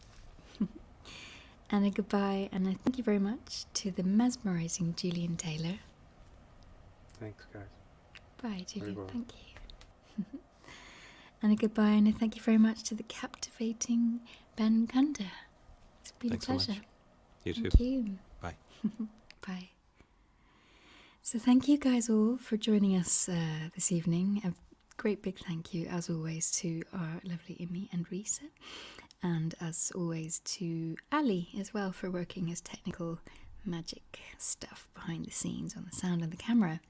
And a goodbye and a thank you very much to the mesmerising Julian Taylor. Thanks, guys. Bye, Julian. Very well. Thank you. And a goodbye and a thank you very much to the captivating Ben Kunder. It's been Thanks a pleasure. so much. You too. Thank you. Bye. Bye. So thank you guys all for joining us this evening. A great big thank you, as always, to our lovely Imi and Risa. And as always to Ali as well for working his technical magic stuff behind the scenes on the sound and the camera.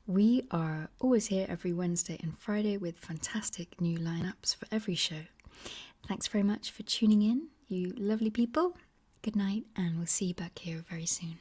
We are always here every Wednesday and Friday with fantastic new lineups for every show. Thanks very much for tuning in, you lovely people. Good night, and we'll see you back here very soon.